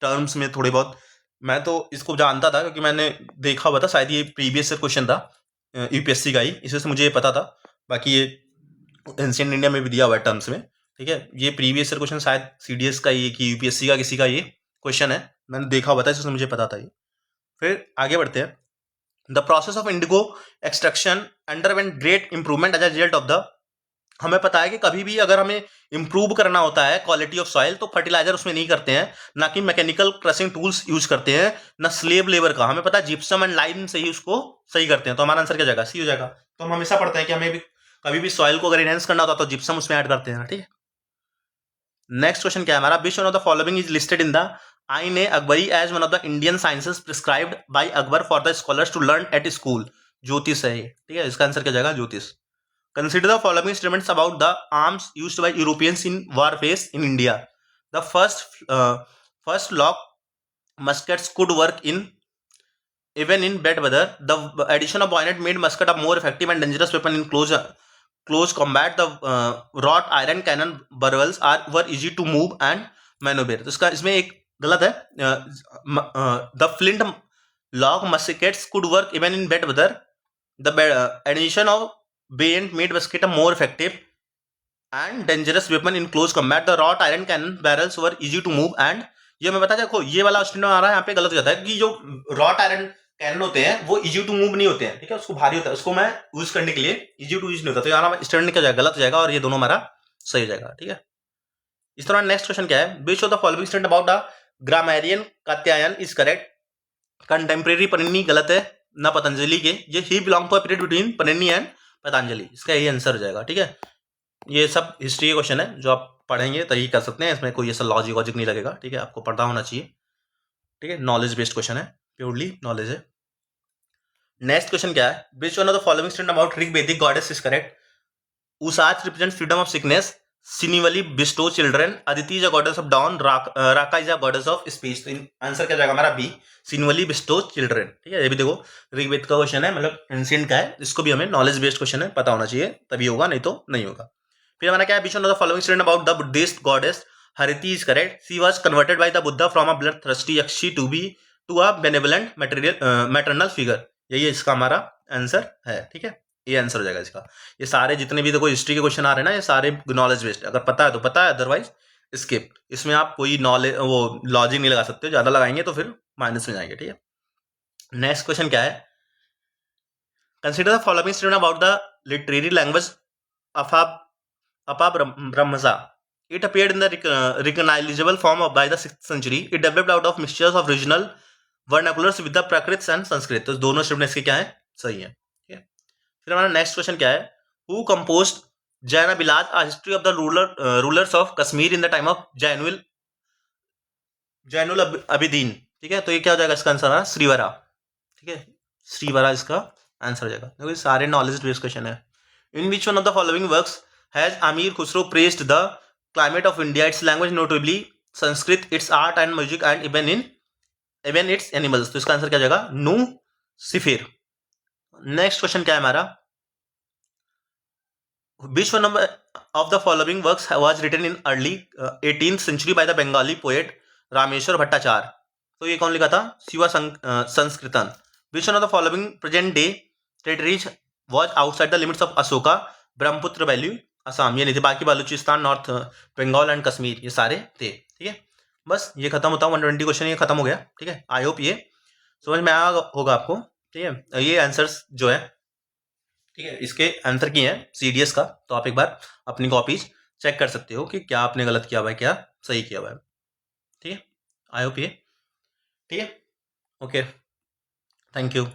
टर्म्स में थोड़े बहुत मैं तो इसको जानता था, क्योंकि मैंने देखा हुआ था, शायद ये प्रीवियस क्वेश्चन था यूपीएससी का ही, इससे मुझे ये पता था। बाकी ये एंशिएंट इंडिया में भी दिया हुआ है टर्म्स में, ठीक है, ये प्रीवियस क्वेश्चन शायद सीडीएस का ये कि यूपीएससी का किसी का ये क्वेश्चन है, मैंने देखा हुआ था, इससे मुझे पता था ये। फिर आगे बढ़ते हैं, the process of indigo extraction underwent great improvement as a result of the. हमें पता है कि कभी भी अगर हमें इंप्रूव करना होता है क्वालिटी ऑफ सॉइल, तो फर्टिलाइजर उसमें नहीं करते हैं, ना कि मैकेनिकल क्रशिंग टूल्स यूज करते हैं, ना स्लेव लेबर का, हमें पता है जिप्सम एंड लाइम से ही उसको सही करते हैं। तो हमारा आंसर क्या जाएगा, सी हो जाएगा। तो हम हमेशा पढ़ते हैं कि हमें भी कभी भी सॉइल को अगर एनहेंस करना होता तो जिप्सम उसमें ऐड करते हैं, ठीक है। नेक्स्ट क्वेश्चन क्या है हमारा, which one of the following is listed in the Ain e Akbari as one of the Indian sciences prescribed by Akbar for the scholars to learn at school. ज्योतिष है ये, ठीक है, इसका आंसर क्या जाएगा, ज्योतिष। Consider the following statements about the arms used by Europeans in warfare in India. The first lock muskets could work in even in bad weather. The addition of bayonet made musket a more effective and dangerous weapon in close combat. The wrought iron cannon barrels were easy to move and maneuver. तो इसमें एक गलत है, the flint lock muskets could work even in bad weather. The addition of bayonet made musket a more effective and dangerous weapon in close combat. The wrought iron cannon barrels were easy to move and ये मैं बता देखो ये वाला statement आ रहा है यहाँ पे गलत हो जाता है कि जो रॉट आयरन कैनन होते हैं वो इजी टू मूव नहीं होते हैं, ठीक है, उसको भारी होता है, उसको मैं यूज करने के लिए इजी टू यूज नहीं होता, तो यहाँ स्टेटमेंट क्या जाएगा, गलत हो जाएगा, और ये दोनों हमारा सही हो जाएगा, ठीक है। इस तरह नेक्स्ट क्वेश्चन क्या है, which of the following statement about the grammarian Katyayana is correct. Contemporary Panini गलत है, ना पतंजलि के, ये ही belong to a period between Panini and Patanjali, इसका यही आंसर हो जाएगा, ठीक है। ये सब हिस्ट्री के क्वेश्चन है जो आप पढ़ेंगे तभी कर सकते हैं, इसमें कोई ऐसा लॉजिक नहीं लगेगा, ठीक है, आपको पता होना चाहिए, ठीक है, नॉलेज बेस्ड क्वेश्चन है, प्योरली नॉलेज है। नेक्स्ट क्वेश्चन क्या है, which one of the following statement about Rigvedic goddess is correct. Ushas represent freedom of sickness, Sinivali bestows children, Aditi is a goddess of dawn, Raka is a goddess of space. तो answer क्या जाएगा हमारा B, सिनिवली bestows children. ठीक है, ये भी देखो ऋग्वेद का क्वेश्चन है, मतलब एंशिएंट का है, इसको भी हमें नॉलेज बेस्ड क्वेश्चन है, पता होना चाहिए, तभी होगा, नहीं तो नहीं होगा। फिर हमारा क्या है, which one of the following statement about the Buddhist goddess Hariti is correct, she was converted by the Buddha from a bloodthirsty yakshi to a benevolent maternal figure. यही इसका हमारा आंसर है। ठीक है, ये आंसर हो जाएगा इसका। ये सारे जितने भी देखो हिस्ट्री के क्वेश्चन आ रहे हैं ना, ये सारे नॉलेज बेस्ड, अगर पता है तो पता है, अदरवाइज स्किप। इसमें आप कोई नॉलेज वो लॉजिक नहीं लगा सकते, ज्यादा लगाएंगे तो फिर माइनस में जाएंगे। ठीक है, नेक्स्ट क्वेश्चन क्या है, consider the following statement about the literary language अपा ब्रह्मसा। It appeared in the recognizable form by the 6th century. It developed out of mixtures of regional vernaculars with the Prakrits and Sanskrit. तो दोनों statement इसके क्या है, सही है। ठीक है, फिर हमारा नेक्स्ट क्वेश्चन क्या है, who composed Jain Bilas a history of the rulers of Kashmir in the time of Zainul Abidin. ठीक है, तो ये क्या हो जाएगा इसका आंसर है श्रीवरा। ठीक है, श्रीवरा इसका आंसर हो जाएगा। देखो ये सारे नॉलेज बेस्ड क्वेश्चन है। In which one of the following works has Amir Khusro praised the climate of India, its language notably Sanskrit, its art and music and even its animals. तो इसका आंसर क्या हो जाएगा, नू सिफिर। नेक्स्ट क्वेश्चन क्या है हमारा, which one of the following works was written in early 18th century by the Bengali poet Rameshwar Bhattacharya. तो ये कौन लिखा था, Shiva Sankirtan. Which one of the following present day territories was outside the limits of Ashoka, Brahmaputra valley, Assam. ये नहीं थे, बाकी बलूचिस्तान, नॉर्थ बंगाल एंड कश्मीर, ये सारे थे। ठीक है, बस ये खत्म होता है, 120 क्वेश्चन ये खत्म हो गया। ठीक है, आई होप ये समझ में आया होगा आपको। ठीक है, ये आंसर्स जो है, ठीक है, इसके आंसर की है CDS का, तो आप एक बार अपनी कॉपीज चेक कर सकते हो कि क्या आपने गलत किया हुआ है, क्या सही किया हुआ है। ठीक है, आई होप ये ठीक है, ओके, थैंक यू।